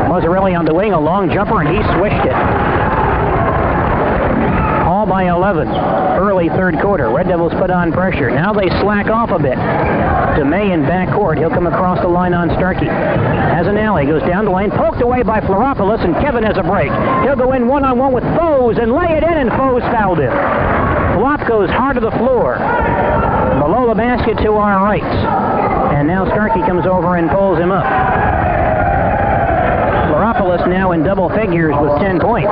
Mazzarelli on the wing, a long jumper, and he swished it. All by 11. Early third quarter. Red Devils put on pressure. Now they slack off a bit. DeMay in backcourt. He'll come across the line on Starkey. Has an alley. Goes down the lane. Poked away by Floropoulos, and Kevin has a break. He'll go in one-on-one with Foes and lay it in, and Foes fouled him. Flop goes hard to the floor. Below the basket to our right. And now Starkey comes over and pulls him up. Floropoulos now in double figures with 10 points.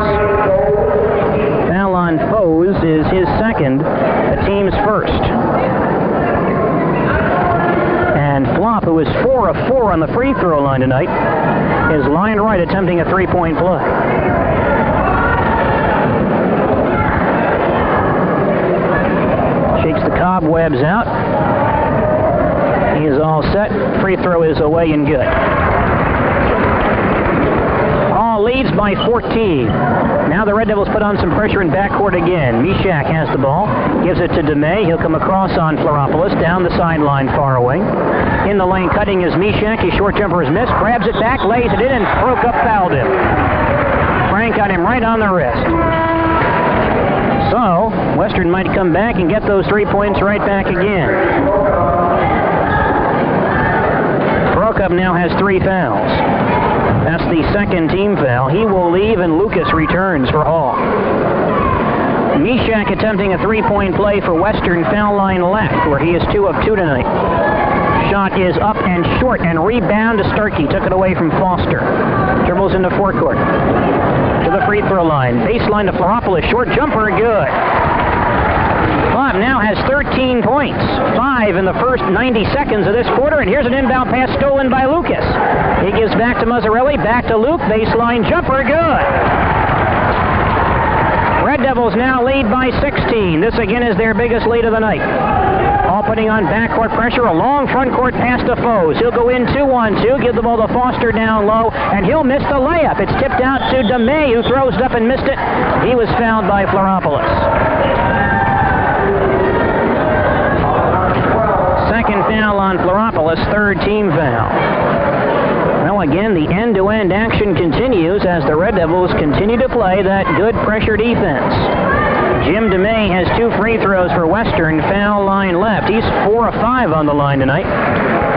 Foul on Foes is his second, the team's first. And Flop, who is 4 of 4 on the free throw line tonight, is lined right attempting a three-point play. Shakes the cobwebs out. He is all set. Free throw is away and good. Hall leads by 14. Now the Red Devils put on some pressure in backcourt again. Mishak has the ball. Gives it to DeMay. He'll come across on Floropoulos. Down the sideline far away. In the lane cutting is Mishak. His short jumper is missed. Grabs it back. Lays it in and Prokop fouled him. Frank got him right on the wrist. So, Western might come back and get those 3 points right back again. Prokop now has 3 fouls. That's the second team foul. He will leave, and Lucas returns for Hall. Mishak attempting a three-point play for Western, foul line left, where he is 2 of 2 tonight. Shot is up and short, and rebound to Starkey. Took it away from Foster. Dribbles into forecourt. To the free throw line. Baseline to Floropoulos. Short jumper, good. Flop now has 13 points. 5 in the first 90 seconds of this quarter, and here's an inbound pass stolen by Lucas. He gives back to Mazzarelli, back to Luke. Baseline jumper, good. Red Devils now lead by 16. This again is their biggest lead of the night. All putting on backcourt pressure. A long front court pass to Foes. He'll go in 2-on-2, give the ball to Foster down low, and he'll miss the layup. It's tipped out to DeMay, who throws it up and missed it. He was fouled by Floropoulos. second foul on Floropoulos, third team foul. Well, again, the end-to-end action continues as the Red Devils continue to play that good pressure defense. Jim DeMay has 2 free throws for Western, foul line left. He's 4 of 5 on the line tonight.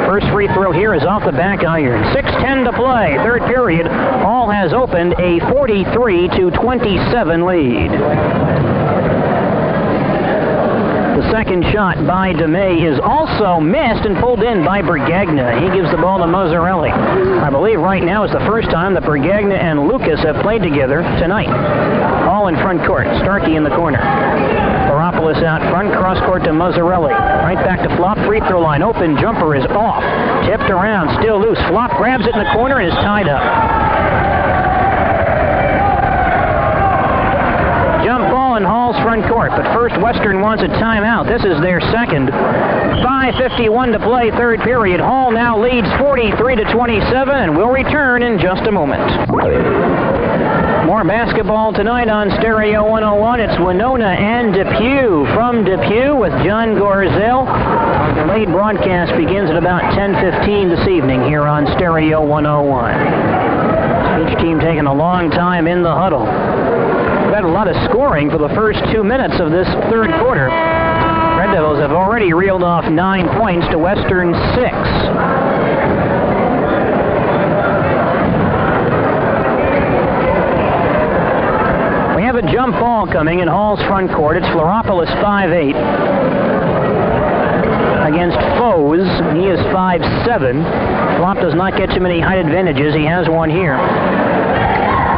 First free throw here is off the back iron. 6:10 to play, third period. Hall has opened a 43-27 lead. The second shot by DeMay is also missed and pulled in by Brigagna. He gives the ball to Mazzarelli. I believe right now is the first time that Brigagna and Lucas have played together tonight. All in front court. Starkey in the corner. Floropoulos out front, cross court to Mazzarelli. Right back to Flop, free throw line. Open jumper is off. Tipped around, still loose. Flop grabs it in the corner and is tied up. Jump ball in Hall's front court, but first Western wants a timeout. This is their second. 5:51 to play, third period. Hall now leads 43-27 and will return in just a moment. More basketball tonight on Stereo 101. It's Winona and Depew. From Depew with John Gorzel. Our delayed broadcast begins at about 10:15 this evening here on Stereo 101. Each team taking a long time in the huddle. We've had a lot of scoring for the first 2 minutes of this third quarter. Red Devils have already reeled off 9 points to Western 6. We have a jump ball coming in Hall's front court. It's Floropoulos 5'8". Against Foes, he is 5'7". Flop does not get too many height advantages. He has one here.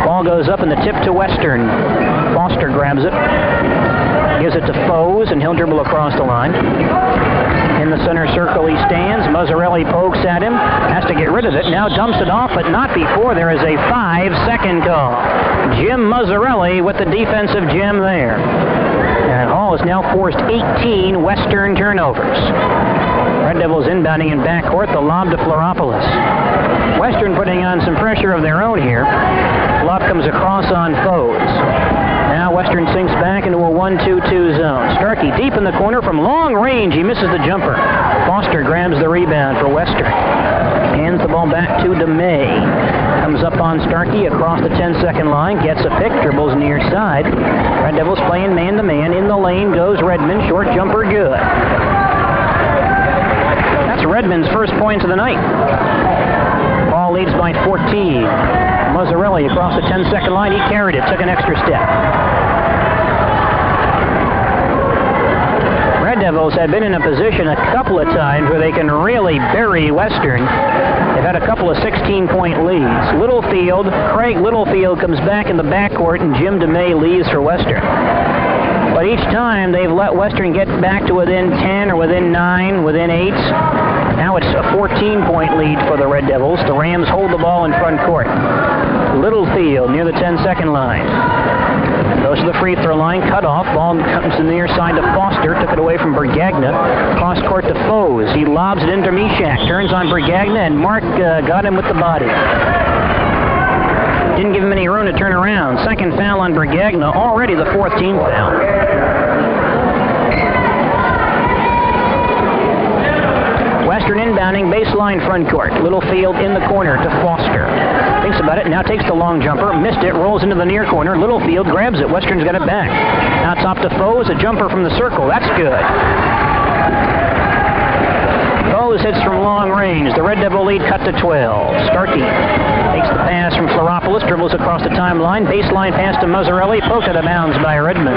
Ball goes up in the tip to Western. Foster grabs it. Gives it to Foes, and he'll dribble across the line. In the center circle he stands. Mazzarelli pokes at him. Has to get rid of it. Now dumps it off, but not before there is a 5-second call. Jim Mazzarelli with the defensive gem there. And Hall has now forced 18 Western turnovers. Red Devils inbounding in backcourt. The lob to Floropoulos. Western putting on some pressure of their own here. Flop comes across on Foes. Now Western sinks back into a 1-2-2 zone. Starkey deep in the corner from long range. He misses the jumper. Foster grabs the rebound for Western. Hands the ball back to DeMay. Comes up on Starkey across the 10-second line. Gets a pick. Dribbles near side. Red Devils playing man-to-man. In the lane goes Redmond. Short jumper good. That's Redmond's first points of the night. Ball leads by 14. Mazzarelli across the 10-second line. He carried it, took an extra step. Red Devils have been in a position a couple of times where they can really bury Western. They've had a couple of 16-point leads. Littlefield, Craig Littlefield comes back in the backcourt, and Jim DeMay leaves for Western. But each time they've let Western get back to within 10 or within 9, within 8. Now it's a 14-point lead for the Red Devils. The Rams hold the ball in front court. Littlefield near the 10-second line. Goes to the free throw line, cut off. Ball comes to the near side to Foster. Took it away from Brigagna. Cross court to Foes. He lobs it into Mishak. Turns on Brigagna, and Mark got him with the body. Didn't give him any room to turn around. Second foul on Brigagna. Already the fourth team foul. Western inbounding, baseline front court. Littlefield in the corner to Foster. Thinks about it, now takes the long jumper. Missed it, rolls into the near corner. Littlefield grabs it. Western's got it back. Now top to Foes, a jumper from the circle. That's good. Foes hits from long range. The Red Devil lead cut to 12. Starkey takes the pass from Floropoulos, dribbles across the timeline. Baseline pass to Mazzarelli, poked out of bounds by Redmond.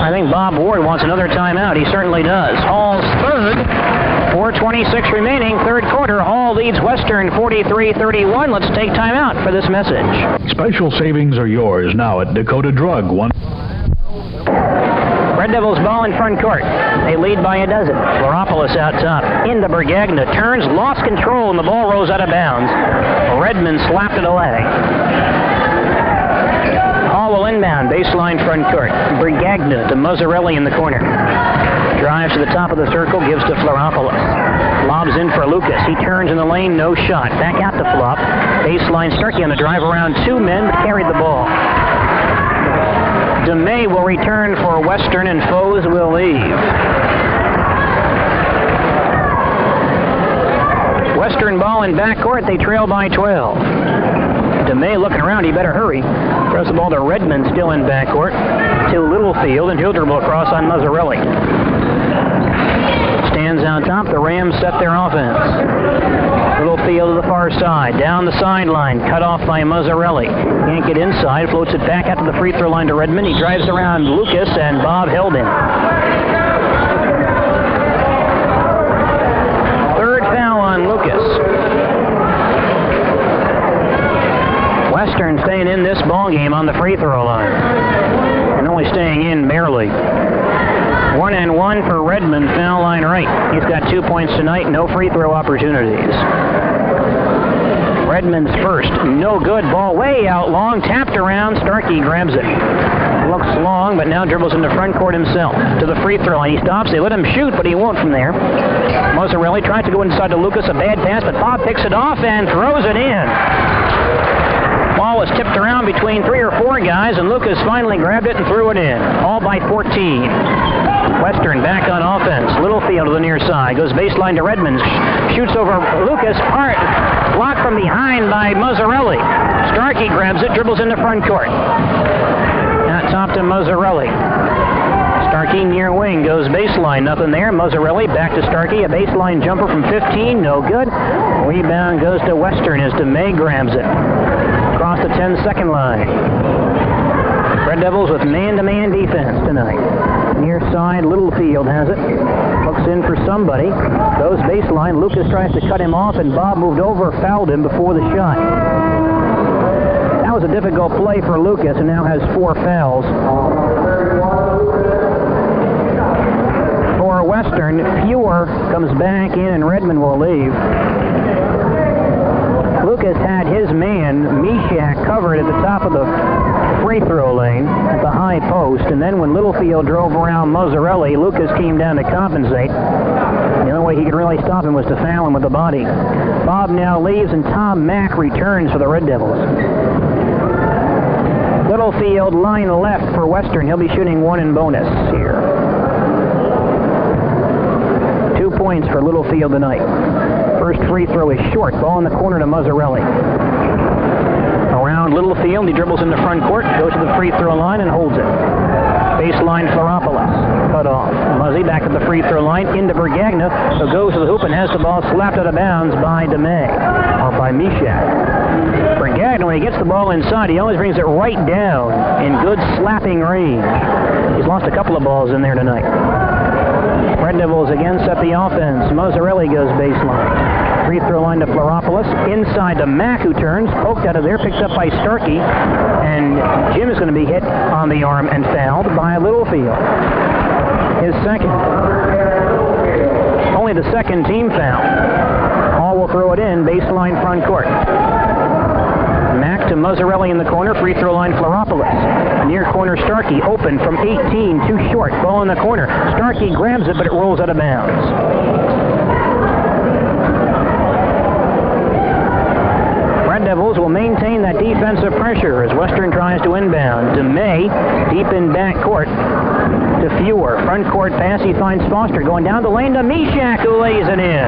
I think Bob Ward wants another timeout. He certainly does. Hall's third. 4:26 remaining, third quarter. Hall leads Western 43-31. Let's take timeout for this message. Special savings are yours now at Dakota Drug. Red Devils ball in front court. They lead by a dozen. Floropoulos out top. Into Brigagna. Turns, lost control, and the ball rolls out of bounds. Redmond slapped it away. Hall will inbound, baseline front court. Brigagna to Mazzarelli in the corner. Drives to the top of the circle, gives to Floropoulos. Lobs in for Lucas. He turns in the lane, no shot. Back out to Flop. Baseline Starkey on the drive around two men, but carried the ball. DeMay will return for Western, and Foes will leave. Western ball in backcourt. They trail by 12. DeMay looking around. He better hurry. Throws the ball to Redmond, still in backcourt, to Littlefield, and he'll dribble across on Mazzarelli. Stands on top. The Rams set their offense. Littlefield to the far side. Down the sideline. Cut off by Mazzarelli. Can't get inside. Floats it back out to the free throw line to Redmond. He drives around Lucas, and Bob held him. Third foul on Lucas. Western staying in this ball game on the free throw line. And only staying in barely. 1-and-1 for Redmond, foul line right. He's got 2 points tonight, no free throw opportunities. Redmond's first, no good. Ball way out long, tapped around. Starkey grabs it. Looks long, but now dribbles into front court himself. To the free throw line, he stops. They let him shoot, but he won't from there. Mazzarelli tries to go inside to Lucas, a bad pass, but Bob picks it off and throws it in. Ball was tipped around between 3 or 4 guys, and Lucas finally grabbed it and threw it in. All by 14. Western back on offense. Littlefield to the near side. Goes baseline to Redmond. Shoots over Lucas. Blocked from behind by Mazzarelli. Starkey grabs it, dribbles into front court. Out top to Mazzarelli. Starkey near wing. Goes baseline. Nothing there. Mazzarelli back to Starkey. A baseline jumper from 15. No good. Rebound goes to Western as DeMay grabs it. Across the 10-second line. Red Devils with man-to-man defense tonight. Near side, Littlefield has it. Looks in for somebody. Goes baseline. Lucas tries to cut him off, and Bob moved over, fouled him before the shot. That was a difficult play for Lucas, and now has 4 fouls. For Western, Fewer comes back in, and Redmond will leave. Lucas had his man, Mishak, covered at the top of the free throw lane at the high post, and then when Littlefield drove around Mazzarelli, Lucas came down to compensate. The only way he could really stop him was to foul him with the body. Bob now leaves, and Tom Mack returns for the Red Devils. Littlefield line left for Western. He'll be shooting 1 in bonus here. 2 points for Littlefield tonight. First free throw is short. Ball in the corner to Mazzarelli. Around Littlefield, he dribbles into front court, goes to the free throw line and holds it. Baseline Floropoulos. Cut off. Muzzy back at the free throw line into Bergagna, who goes to the hoop and has the ball slapped out of bounds by DeMay, or by Mishak. Bergagna, when he gets the ball inside, he always brings it right down in good slapping range. He's lost a couple of balls in there tonight. Red Devils again set the offense. Mazzarelli goes baseline. Free throw line to Floropoulos. Inside to Mack, who turns. Poked out of there. Picked up by Starkey. And Jim is going to be hit on the arm and fouled by Littlefield. His second. Only the second team foul. Hall will throw it in. Baseline front court. Mack to Mazzarelli in the corner. Free throw line Floropoulos. Near corner Starkey. Open from 18. Too short. Ball in the corner. Starkey grabs it, but it rolls out of bounds. Red Devils will maintain that defensive pressure as Western tries to inbound. DeMay deep in backcourt to Fewer. Front court pass. He finds Foster going down the lane to Mishak, who lays it in.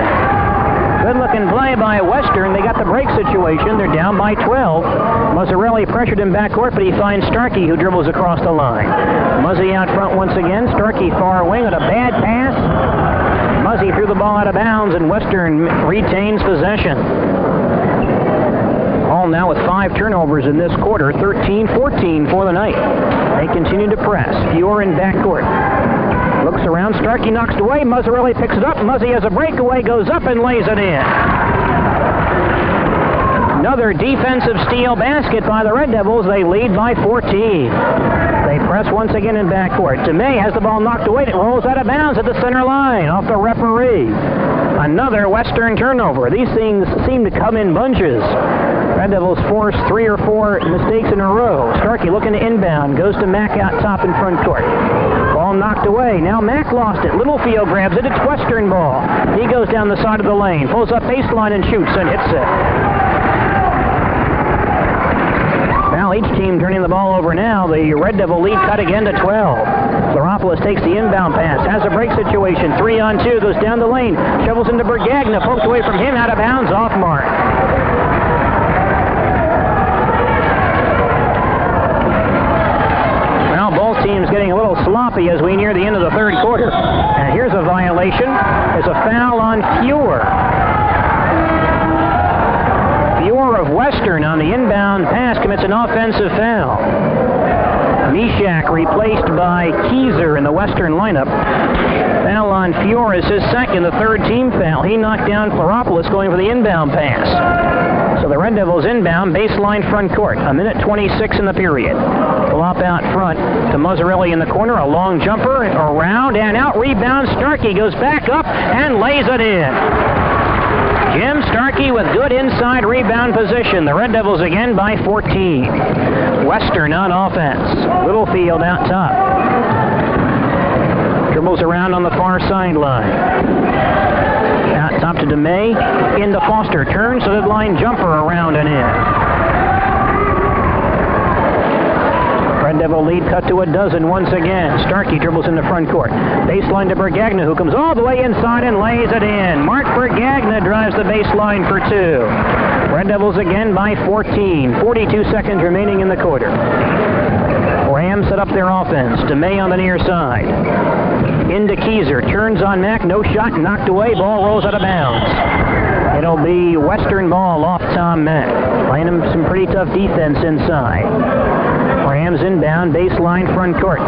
Good-looking play by Western. They got the break situation. They're down by 12. Mazzarelli pressured him backcourt, but he finds Starkey, who dribbles across the line. Muzzy out front once again. Starkey far wing with a bad pass. Muzzy threw the ball out of bounds, and Western retains possession. Hall now with 5 turnovers in this quarter. 13-14 for the night. They continue to press. Fewer in backcourt. Looks around. Starkey knocks it away. Mazzarelli picks it up. Muzzy has a breakaway, goes up and lays it in. Another defensive steal basket by the Red Devils. They lead by 14. They press once again in backcourt. DeMay has the ball knocked away. It rolls out of bounds at the center line off the referee. Another Western turnover. These things seem to come in bunches. Red Devils force 3 or 4 mistakes in a row. Starkey looking to inbound. Goes to Mack out top in front court. Ball knocked away. Now Mack lost it. Littlefield grabs it. It's Western ball. He goes down the side of the lane. Pulls up baseline and shoots and hits it. Now each team turning the ball over now. The Red Devil lead cut again to 12. Floropolis takes the inbound pass, has a break situation, 3-on-2, goes down the lane, shovels into Bergagna, poked away from him, out of bounds, off mark. Well, both teams getting a little sloppy as we near the end of the third quarter. And here's a violation. There's a foul on Fuhr. Fuhr of Western on the inbound pass commits an offensive foul. Mishak replaced by Keyser in the Western lineup. Foul on Fuhr is his second, the third team foul. He knocked down Floropolis going for the inbound pass. So the Red Devils inbound, baseline front court. 1:26 in the period. Flop out front to Mazzarelli in the corner. A long jumper, around and out. Rebound. Starkey goes back up and lays it in. Jim Starkey with good inside rebound position. The Red Devils again by 14. Western on offense. Littlefield out top. Dribbles around on the far sideline. Out top to DeMay. Into Foster. Turns to the line jumper around and in. Red Devil lead cut to a dozen once again. Starkey dribbles in the front court. Baseline to Bergagna, who comes all the way inside and lays it in. Mark Bergagna drives the baseline for two. Red Devils again by 14. 42 seconds remaining in the quarter. Rams set up their offense. DeMay on the near side. Into Keyser. Turns on Mack. No shot. Knocked away. Ball rolls out of bounds. It'll be Western ball off Tom Mack. Playing him some pretty tough defense inside. Rams inbound, baseline front court.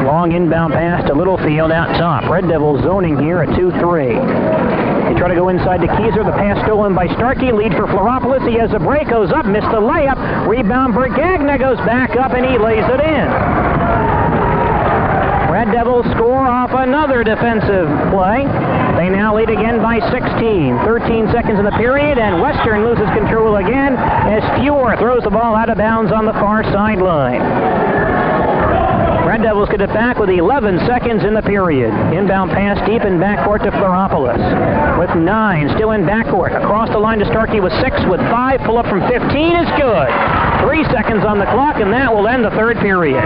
Long inbound pass to Littlefield out top. Red Devils zoning here at 2-3. They try to go inside to Keyser. The pass stolen by Starkey. Lead for Floropolis. He has a break, goes up, missed the layup. Rebound, Bergagna goes back up and he lays it in. Red Devils score off another defensive play. They now lead again by 16. 13 seconds in the period, and Western loses control again as Fuhr throws the ball out of bounds on the far sideline. Red Devils get it back with 11 seconds in the period. Inbound pass deep in backcourt to Floropolis. With 9 still in backcourt. Across the line to Starkey with 6, with 5. Pull up from 15 is good. 3 seconds on the clock, and that will end the third period.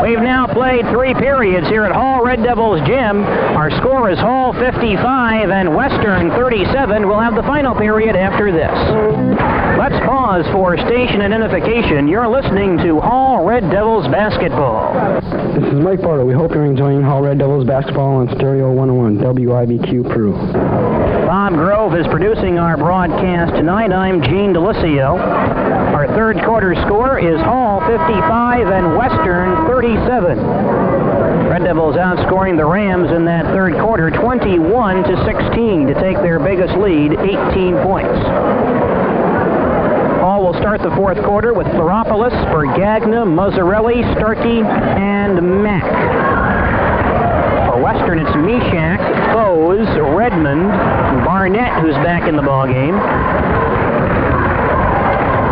We've now played 3 periods here at Hall Red Devils Gym. Our score is Hall 55 and Western 37. We'll have the final period after this. Let's pause for station identification. You're listening to Hall Red Devils basketball. This is Mike Bartle. We hope you're enjoying Hall Red Devils basketball on Stereo 101, WIVQ Peru. Bob Grove is producing our broadcast tonight. I'm Gene DeLisio. Our third quarter score is Hall 55 and Western 37. Red Devils outscoring the Rams in that third quarter 21-16 to take their biggest lead, 18 points. Hall will start the fourth quarter with Floropolis, Bergagna, Mazzarelli, Starkey, and Mack. For Western, it's Mishak, Bose, Redmond, Barnett, who's back in the ballgame,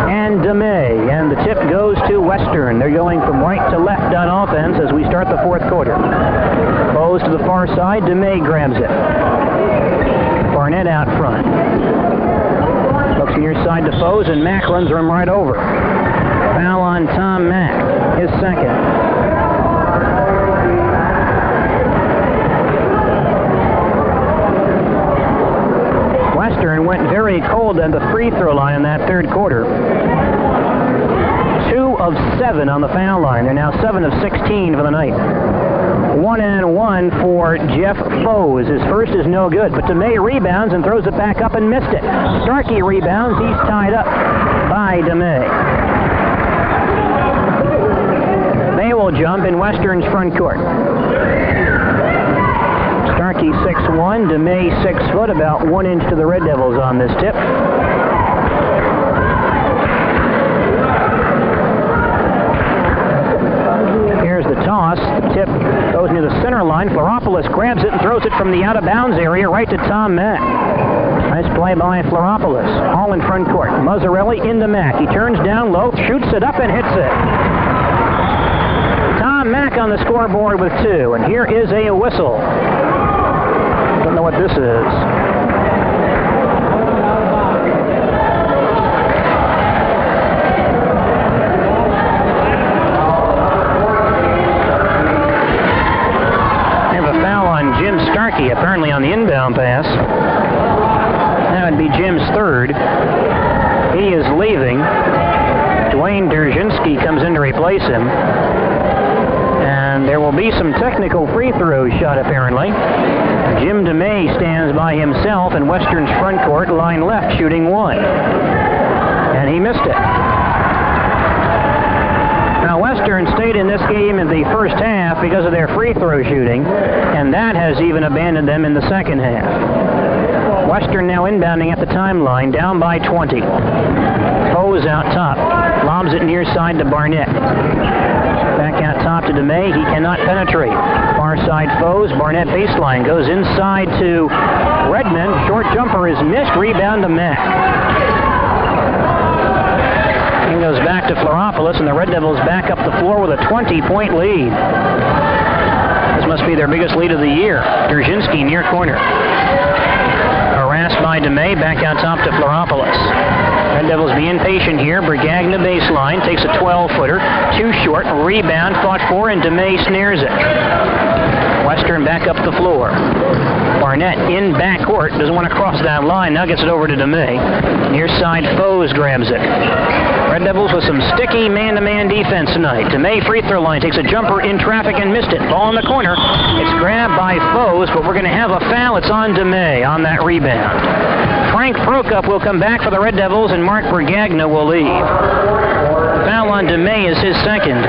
and DeMay. And the tip goes to Western. They're going from right to left on offense as we start the fourth quarter. Bose to the far side. DeMay grabs it. Barnett out front. Looks near side to Foes, and Mack runs him right over. Foul on Tom Mack, his second. Western went very cold at the free throw line in that third quarter. 2 of 7 on the foul line. They're now 7 of 16 for the night. 1-and-1 for Jeff Foes. His first is no good, but DeMay rebounds and throws it back up and missed it. Starkey rebounds. He's tied up by DeMay. They will jump in Western's front court. Starkey 6'1", DeMay 6 foot, about 1 inch to the Red Devils on this tip. Here's the toss. The tip goes near the center line. Floropolis grabs it and throws it from the out-of-bounds area right to Tom Mack. Nice play by Floropolis. All in front court. Mazzarelli into Mack. He turns down low, shoots it up, and hits it. Tom Mack on the scoreboard with 2, and here is a whistle. From the know what this is. Jim Starkey, apparently on the inbound pass. That would be Jim's third. He is leaving. Dwayne Derzhinsky comes in to replace him. And there will be some technical free throws shot, apparently. Jim DeMay stands by himself in Western's front court, line left, shooting one. And he missed it. Now, Western stayed in this game in the first half because of their free throw shooting, and that has even abandoned them in the second half. Western now inbounding at the timeline, down by 20. Foes out top. Lobs it near side to Barnett. Back out top to DeMay. He cannot penetrate. Far side Foes. Barnett baseline. Goes inside to Redmond. Short jumper is missed. Rebound to Mack. Goes back to Floropoulos, and the Red Devils back up the floor with a 20-point lead. This must be their biggest lead of the year. Derzhinsky near corner. Harassed by DeMay, back out top to Floropoulos. Red Devils be impatient here. Brigagna baseline, takes a 12-footer. Too short, rebound, fought for, and DeMay snares it. Western back up the floor. Barnett in backcourt, doesn't want to cross that line, now gets it over to DeMay. Near side Foes grabs it. Red Devils with some sticky man-to-man defense tonight. DeMay free throw line, takes a jumper in traffic and missed it. Ball in the corner. It's grabbed by Foes, but we're going to have a foul. It's on DeMay on that rebound. Frank Prokop will come back for the Red Devils, and Mark Brigagna will leave. Foul on DeMay is his second.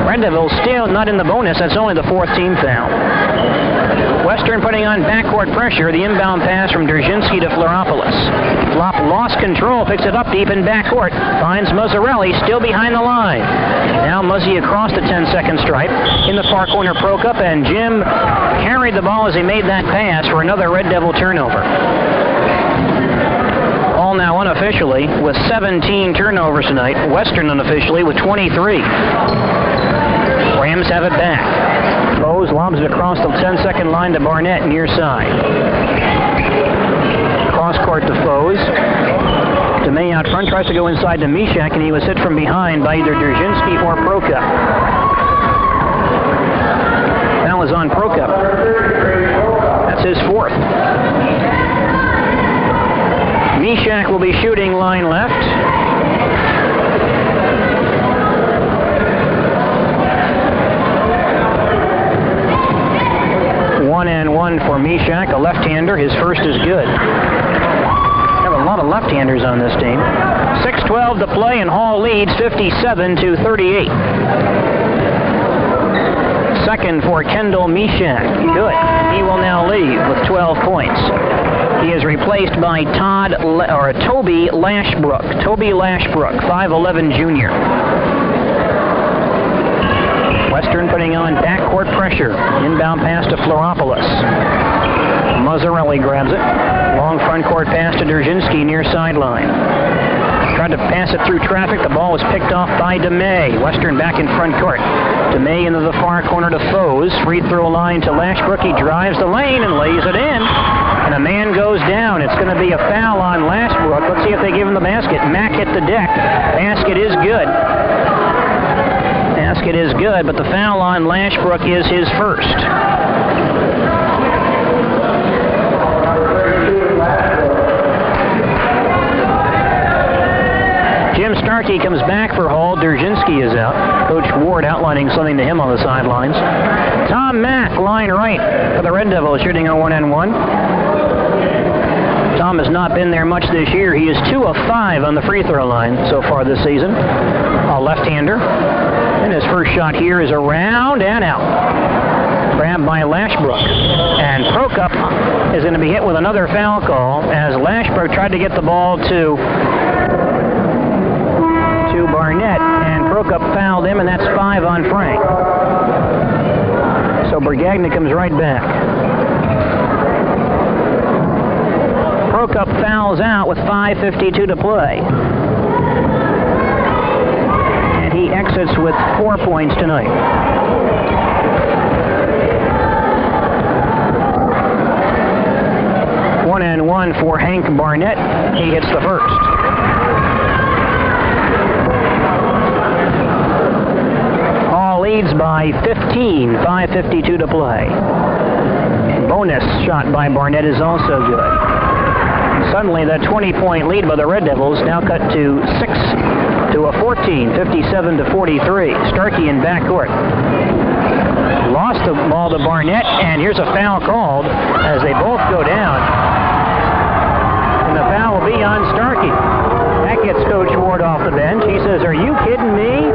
Red Devils still not in the bonus. That's only the fourth team foul. Western putting on backcourt pressure. The inbound pass from Derzhinsky to Floropoulos. Flop lost control, picks it up deep in backcourt. Finds Muzzarelli still behind the line. Now Muzzy across the 10-second stripe. In the far corner, Prokop, and Jim carried the ball as he made that pass for another Red Devil turnover. All now unofficially with 17 turnovers tonight. Western unofficially with 23. Rams have it back. Foes lobs it across the 10-second line to Barnett near side. Cross court to Foes. DeMay out front tries to go inside to Mishak, and he was hit from behind by either Derzhinsky or Prokop. Foul is on Prokop. That's his fourth. Mishak will be shooting line left. One and one for Mishak, a left-hander. His first is good. Have a lot of left-handers on this team. 6:12 to play, and Hall leads 57-38. Second for Kendall Mishak. Good. He will now leave with 12 points. He is replaced by Toby Lashbrook. Toby Lashbrook, 5'11" junior. Western putting on backcourt pressure. Inbound pass to Floropoulos. Muzzarelli grabs it. Long front court pass to Derzhinsky near sideline. Tried to pass it through traffic. The ball was picked off by DeMay. Western back in front court. DeMay into the far corner to Foes. Free throw line to Lashbrook. He drives the lane and lays it in. And a man goes down. It's going to be a foul on Lashbrook. Let's see if they give him the basket. Mack hit the deck. Basket is good. Basket is good, but the foul on Lashbrook is his first. Jim Starkey comes back for Hall. Derzhinsky is out. Coach Ward outlining something to him on the sidelines. Tom Mack, line right for the Red Devils, shooting a 1-and-1. Tom has not been there much this year. He is 2 of 5 on the free throw line so far this season. A left-hander. And his first shot here is around and out. Grabbed by Lashbrook. And Prokop is going to be hit with another foul call as Lashbrook tried to get the ball to Barnett, and Prokop fouled him, and that's 5 on Frank. So Brigagna comes right back. Prokop fouls out with 5:52 to play. And he exits with 4 points tonight. 1-and-1 for Hank Barnett. He hits the first. Hall leads by 15, 5:52 to play. Bonus shot by Barnett is also good. Suddenly, that 20-point lead by the Red Devils now cut to 14, 57 to 43. Starkey in backcourt. Lost the ball to Barnett, and here's a foul called as they both go down. And the foul will be on Starkey. That gets Coach Ward off the bench. He says, "Are you kidding me?"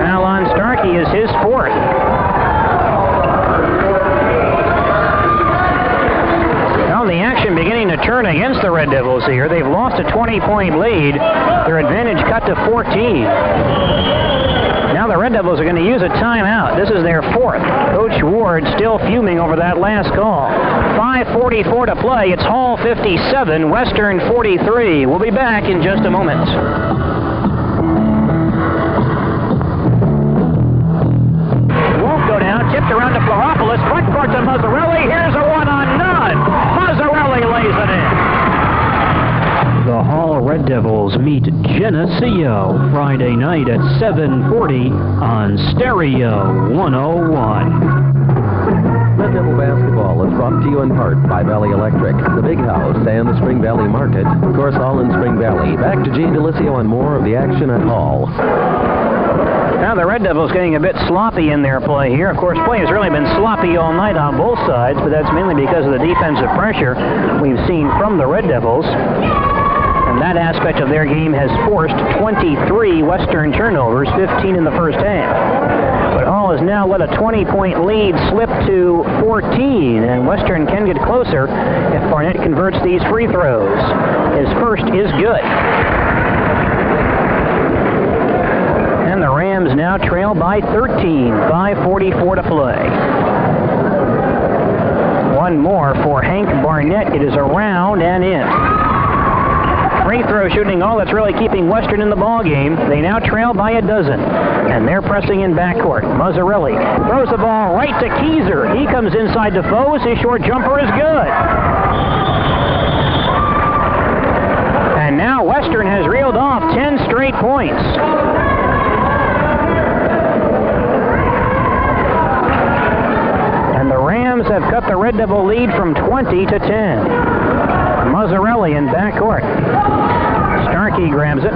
Foul on Starkey is his fourth. The action beginning to turn against the Red Devils here. They've lost a 20-point lead. Their advantage cut to 14. Now the Red Devils are going to use a timeout. This is their fourth. Coach Ward still fuming over that last call. 5:44 to play. It's Hall 57, Western 43. We'll be back in just a moment. Won't go down. Tipped around to Floropoulos. Front court to Mazzarelli. Here's a one-on-none. Mazzarelli lays it in. The Hall Red Devils meet Geneseo Friday night at 7:40 on Stereo 101. Red Devil basketball is brought to you in part by Valley Electric, the Big House, and the Spring Valley Market. Of course, all in Spring Valley. Back to Gene DeLisio on more of the action at Hall. Now the Red Devils getting a bit sloppy in their play here. Of course, play has really been sloppy all night on both sides, but that's mainly because of the defensive pressure we've seen from the Red Devils. And that aspect of their game has forced 23 Western turnovers, 15 in the first half. But Hall has now let a 20-point lead slip to 14, and Western can get closer if Barnett converts these free throws. His first is good. And the Rams now trail by 13, 5:44 to play. One more for Hank Barnett. It is around and in. Free throw shooting, all that's really keeping Western in the ball game. They now trail by a dozen, and they're pressing in backcourt. Mazzarelli throws the ball right to Keyser. He comes inside to Foes. His short jumper is good. And now Western has reeled off 10 straight points. And the Rams have cut the Red Devil lead from 20 to 10. Mazzarelli in backcourt. Starkey grabs it.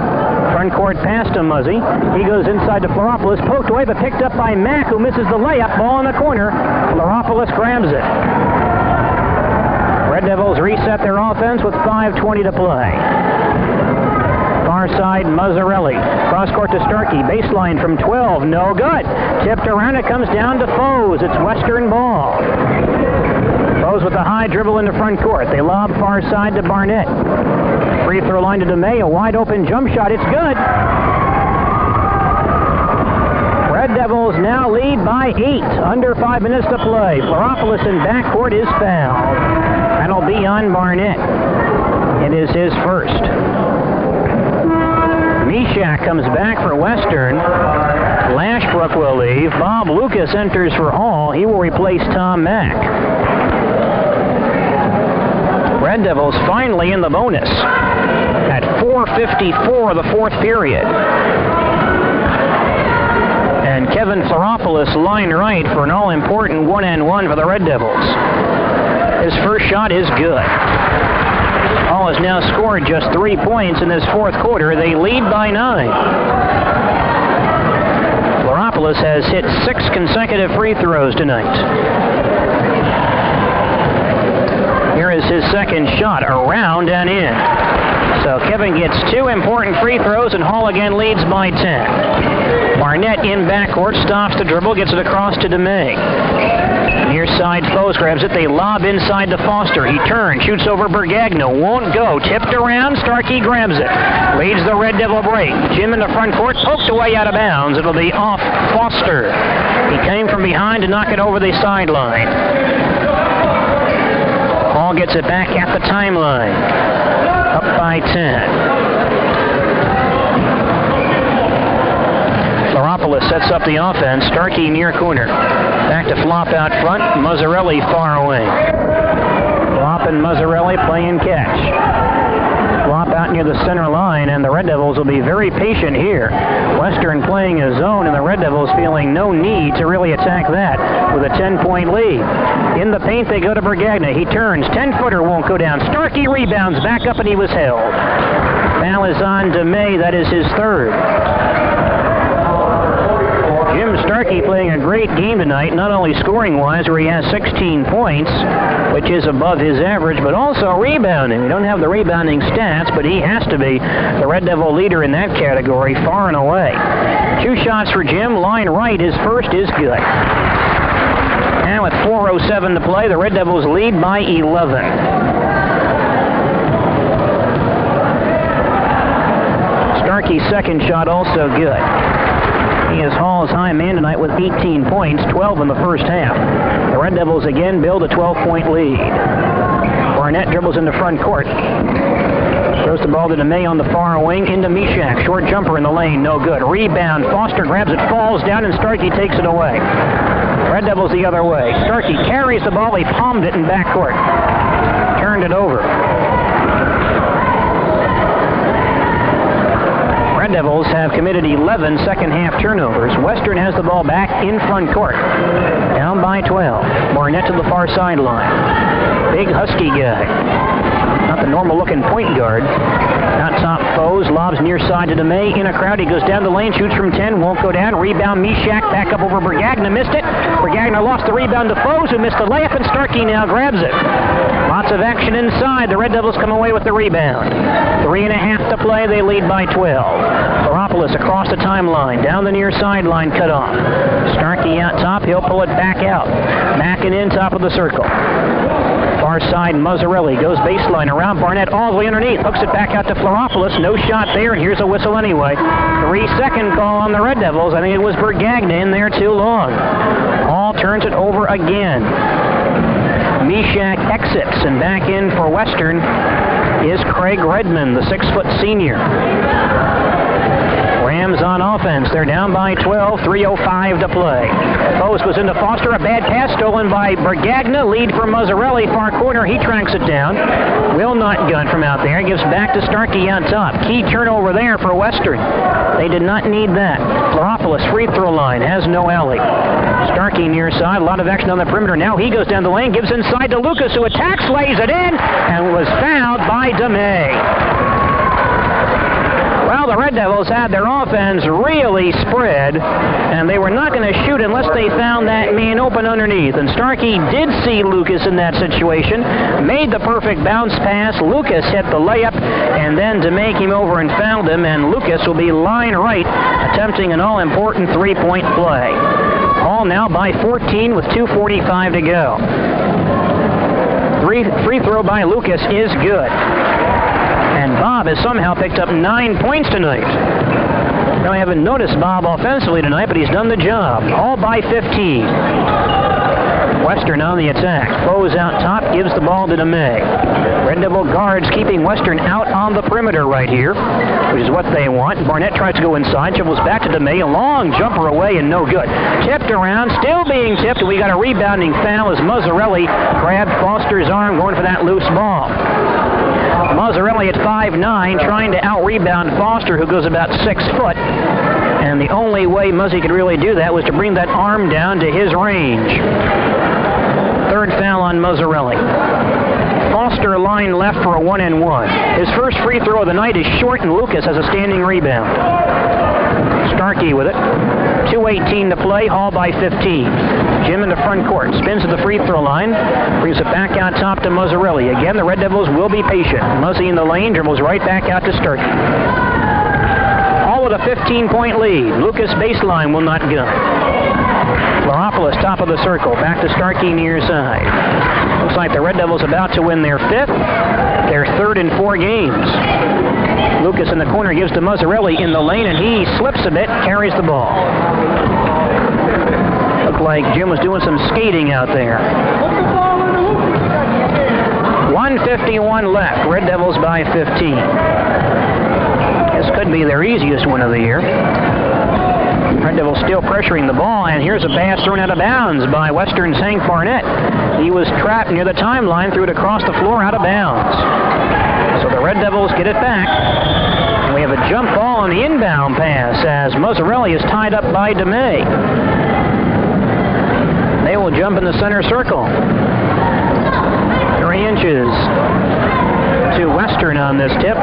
Front court pass to Muzzy. He goes inside to Floropoulos. Poked away, but picked up by Mack, who misses the layup. Ball in the corner. Floropoulos grabs it. Red Devils reset their offense with 5:20 to play. Far side, Mazzarelli. Cross court to Starkey. Baseline from 12. No good. Tipped around. It comes down to Foes. It's Western ball. Foes with a high dribble into front court. They lob far side to Barnett. Free throw line to DeMay. A wide open jump shot. It's good. Red Devils now lead by 8. Under 5 minutes to play. Floropoulos in backcourt is fouled. That'll be on Barnett. It is his first. Mishak comes back for Western. Lashbrook will leave. Bob Lucas enters for Hall. He will replace Tom Mack. Red Devils finally in the bonus at 4:54 the fourth period. And Kevin Floropoulos line right for an all-important 1-and-1 for the Red Devils. His first shot is good. Hall has now scored just 3 points in this fourth quarter. They lead by 9. Floropoulos has hit 6 consecutive free throws tonight. Here is his second shot, around and in. So Kevin gets 2 important free throws, and Hall again leads by 10. Barnett in backcourt, stops the dribble, gets it across to DeMay. Near side, Foes grabs it. They lob inside to Foster. He turns, shoots over Bergagno. Won't go. Tipped around. Starkey grabs it. Leads the Red Devil break. Jim in the front court, poked away out of bounds. It'll be off Foster. He came from behind to knock it over the sideline. Hall gets it back at the timeline. Up by 10. Floropolis sets up the offense. Starkey near corner. Back to Flop out front. Mazzarelli far away. Flop and Mazzarelli playing catch. Flop out near the center line, and the Red Devils will be very patient here. Western playing a zone, and the Red Devils feeling no need to really attack that with a 10-point lead. In the paint, they go to Bragagna. He turns. 10-footer won't go down. Starkey rebounds back up, and he was held. Foul is on DeMay. That is his third. Jim Starkey playing a great game tonight, not only scoring-wise, where he has 16 points, which is above his average, but also rebounding. We don't have the rebounding stats, but he has to be the Red Devil leader in that category far and away. 2 shots for Jim. Line right, his first is good. Now with 4:07 to play, the Red Devils lead by 11. Starkey's second shot also good. He is Hall's high man tonight with 18 points, 12 in the first half. The Red Devils again build a 12-point lead. Barnett dribbles into front court. Throws the ball to DeMay on the far wing, into Mishak. Short jumper in the lane, no good. Rebound, Foster grabs it, falls down, and Starkey takes it away. Red Devils the other way. Starkey carries the ball, he palmed it in backcourt. Turned it over. Red Devils have committed 11 second-half turnovers. Western has the ball back in front court. Down by 12. Barnett to the far sideline. Big husky guy. Not the normal-looking point guard. Out top, Foes, lobs near side to DeMay. In a crowd, he goes down the lane, shoots from 10, won't go down. Rebound, Mishak, back up over Bragagna, missed it. Bragagna lost the rebound to Foes, who missed the layup, and Starkey now grabs it. Lots of action inside. The Red Devils come away with the rebound. 3.5 to play, they lead by 12. Floropolis across the timeline, down the near sideline, cut off. Starkey out top, he'll pull it back out. Backing in, top of the circle. Far side, Mazzarelli goes baseline around Barnett all the way underneath. Hooks it back out to Floropolis. No shot there, and here's a whistle anyway. 3-second call on the Red Devils. I think it was Bragagna in there too long. Hall turns it over again. Mishak exits, and back in for Western is Craig Redmond, the 6-foot senior. Rams on offense. They're down by 12, 3:05 to play. Foes goes into Foster. A bad pass stolen by Bragagna. Lead for Mazzarelli. Far corner. He tracks it down. Will not gun from out there. Gives back to Starkey on top. Key turnover there for Western. They did not need that. Floropolis free throw line. Has no alley. Starkey near side. A lot of action on the perimeter. Now he goes down the lane. Gives inside to Lucas, who attacks. Lays it in. And was fouled by DeMay. Well, the Red Devils had their offense really spread, and they were not going to shoot unless they found that man open underneath. And Starkey did see Lucas in that situation, made the perfect bounce pass. Lucas hit the layup, and then DeMay came over and fouled him, and Lucas will be line right, attempting an all-important three-point play. All now by 14 with 2:45 to go. Free throw by Lucas is good. And Bob has somehow picked up 9 points tonight. Now, I haven't noticed Bob offensively tonight, but he's done the job. All by 15. Western on the attack. Foes out top, gives the ball to DeMay. Red Devil guards keeping Western out on the perimeter right here, which is what they want. Barnett tries to go inside, dribbles back to DeMay. A long jumper away and no good. Tipped around, still being tipped. We got a rebounding foul as Mazzarelli grabbed Foster's arm, going for that loose ball. Mazzarelli at 5'9", trying to out-rebound Foster, who goes about 6 foot. And the only way Muzzy could really do that was to bring that arm down to his range. Third foul on Mazzarelli. Foster line left for a 1-and-1. His first free throw of the night is short, and Lucas has a standing rebound. Starkey with it. 2:18 to play, Hall by 15. Jim in the front court, spins to the free throw line, brings it back out top to Mazzarelli. Again, the Red Devils will be patient. Muzzy in the lane, dribbles right back out to Starkey. Hall with a 15-point lead. Lucas baseline will not gun. Floropolis top of the circle, back to Starkey near side. Looks like the Red Devils about to win their 5th, their 3rd in 4 games. Lucas in the corner gives to Mazzarelli in the lane, and he slips a bit, carries the ball. Looked like Jim was doing some skating out there. 1:51 left, Red Devils by 15. This could be their easiest win of the year. Red Devils Devils still pressuring the ball, and here's a pass thrown out of bounds by Western's Hank Barnett. He was trapped near the timeline, threw it across the floor out of bounds. So the Red Devils get it back. And we have a jump ball on the inbound pass as Mazzarelli is tied up by DeMay. They will jump in the center circle. 3 inches to Western on this tip.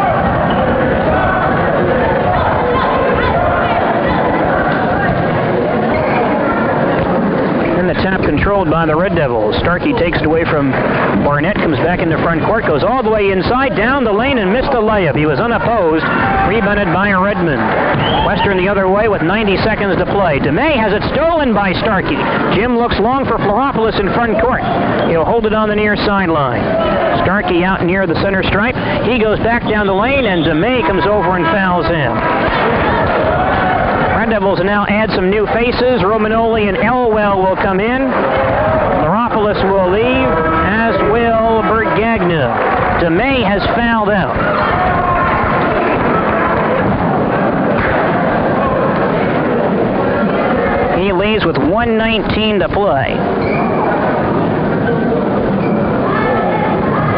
The tap controlled by the Red Devils. Starkey takes it away from Barnett, comes back into front court, goes all the way inside, down the lane, and missed a layup. He was unopposed, rebounded by Redmond. Western the other way with 90 seconds to play. DeMay has it stolen by Starkey. Jim looks long for Floropoulos in front court. He'll hold it on the near sideline. Starkey out near the center stripe. He goes back down the lane, and DeMay comes over and fouls him. Red Devils now add some new faces. Romanoli and Elwell will come in. Floropoulos will leave, as will Bergagna. DeMay has fouled out. He leaves with 1:19 to play.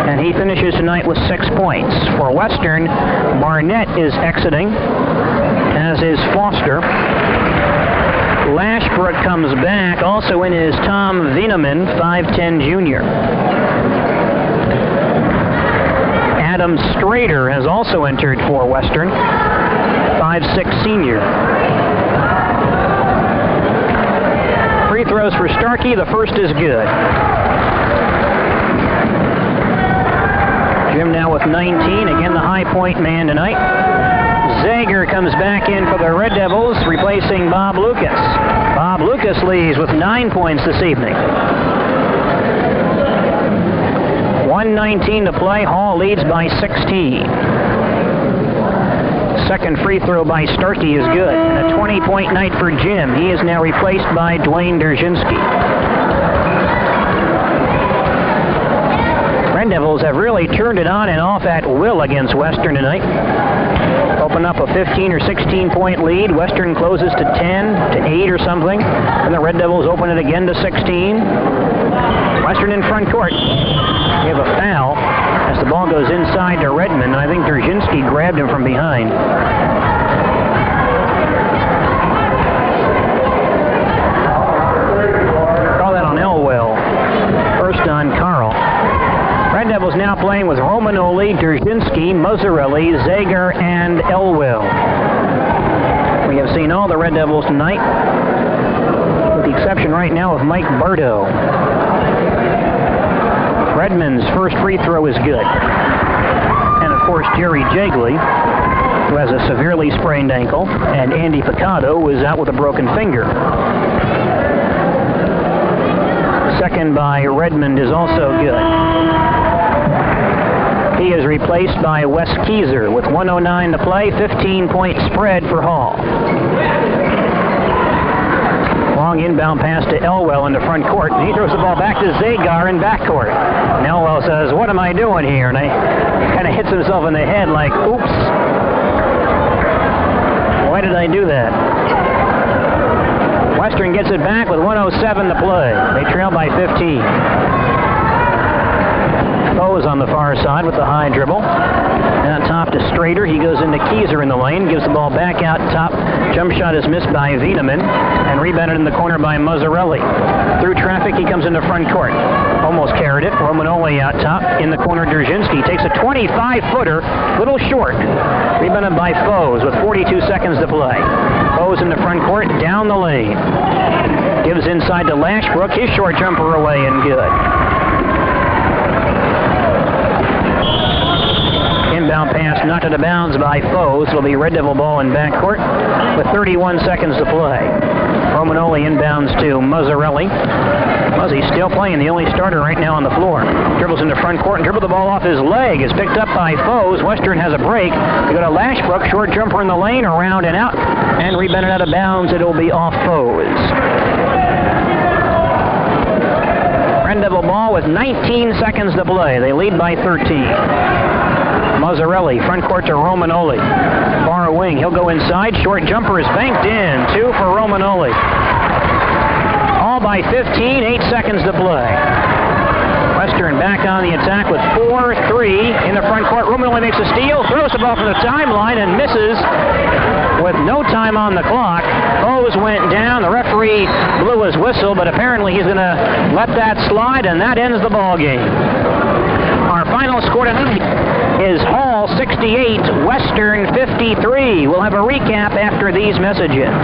And he finishes tonight with 6 points. For Western, Barnett is exiting, as is Foster. Lashbrook comes back. Also in is Tom Wieneman, 5'10 junior. Adam Strader has also entered for Western, 5'6 senior. Free throws for Starkey. The first is good. Jim now with 19. Again, the high point man tonight. Zager comes back in for the Red Devils, replacing Bob Lucas. Bob Lucas leads with 9 points this evening. 1:19 to play. Hall leads by 16. Second free throw by Starkey is good. And a 20-point night for Jim. He is now replaced by Dwayne Derzhinsky. Red Devils have really turned it on and off at will against Western tonight. Open up a 15 or 16-point lead. Western closes to 10, to 8 or something. And the Red Devils open it again to 16. Western in front court. We have a foul as the ball goes inside to Redmond, and I think Derzhinsky grabbed him from behind. Call that on Elwell. First on Carl. Red Devils now playing with Romanoli, Derzhinsky, Mazzarelli, Zager, and Elwell. We have seen all the Red Devils tonight, with the exception right now of Mike Bardo. Redmond's first free throw is good. And of course, Jerry Jagley, who has a severely sprained ankle, and Andy Picado, who is out with a broken finger. Second by Redmond is also good. He is replaced by Wes Keyser with 1:09 to play, 15-point spread for Hall. Long inbound pass to Elwell in the front court. He throws the ball back to Zagar in backcourt. And Elwell says, "What am I doing here?" And he kind of hits himself in the head like, oops. Why did I do that? Western gets it back with 1:07 to play. They trail by 15. Bose on the far side with the high dribble. Now top to Strader. He goes into Keyser in the lane. Gives the ball back out top. Jump shot is missed by Wieneman. And rebounded in the corner by Mazzarelli. Through traffic, he comes into front court. Almost carried it. Romanoli out top. In the corner, Derzhinsky takes a 25-footer. Little short. Rebounded by Foes with 42 seconds to play. Foes in the front court. Down the lane. Gives inside to Lashbrook. His short jumper away and good. Inbound pass knocked out of bounds by Foes. It'll be Red Devil ball in backcourt with 31 seconds to play. Romanoli inbounds to Mazzarelli. Muzzy's still playing, the only starter right now on the floor. Dribbles into front court and dribbles the ball off his leg. Is picked up by Foes. Western has a break. They go to Lashbrook. Short jumper in the lane, around and out. And rebounded out of bounds. It'll be off Foes. Red Devil ball with 19 seconds to play. They lead by 13. Mazzarelli, front court to Romanoli. Far wing, he'll go inside. Short jumper is banked in. 2 for Romanoli. goalie. All by 15, 8 seconds to play. Western back on the attack with 4-3 in the front court. Ruben only makes a steal, throws the ball from the timeline and misses with no time on the clock. Hose went down. The referee blew his whistle, but apparently he's going to let that slide, and that ends the ball game. Our final score tonight is Hall 68, Western 53. We'll have a recap after these messages.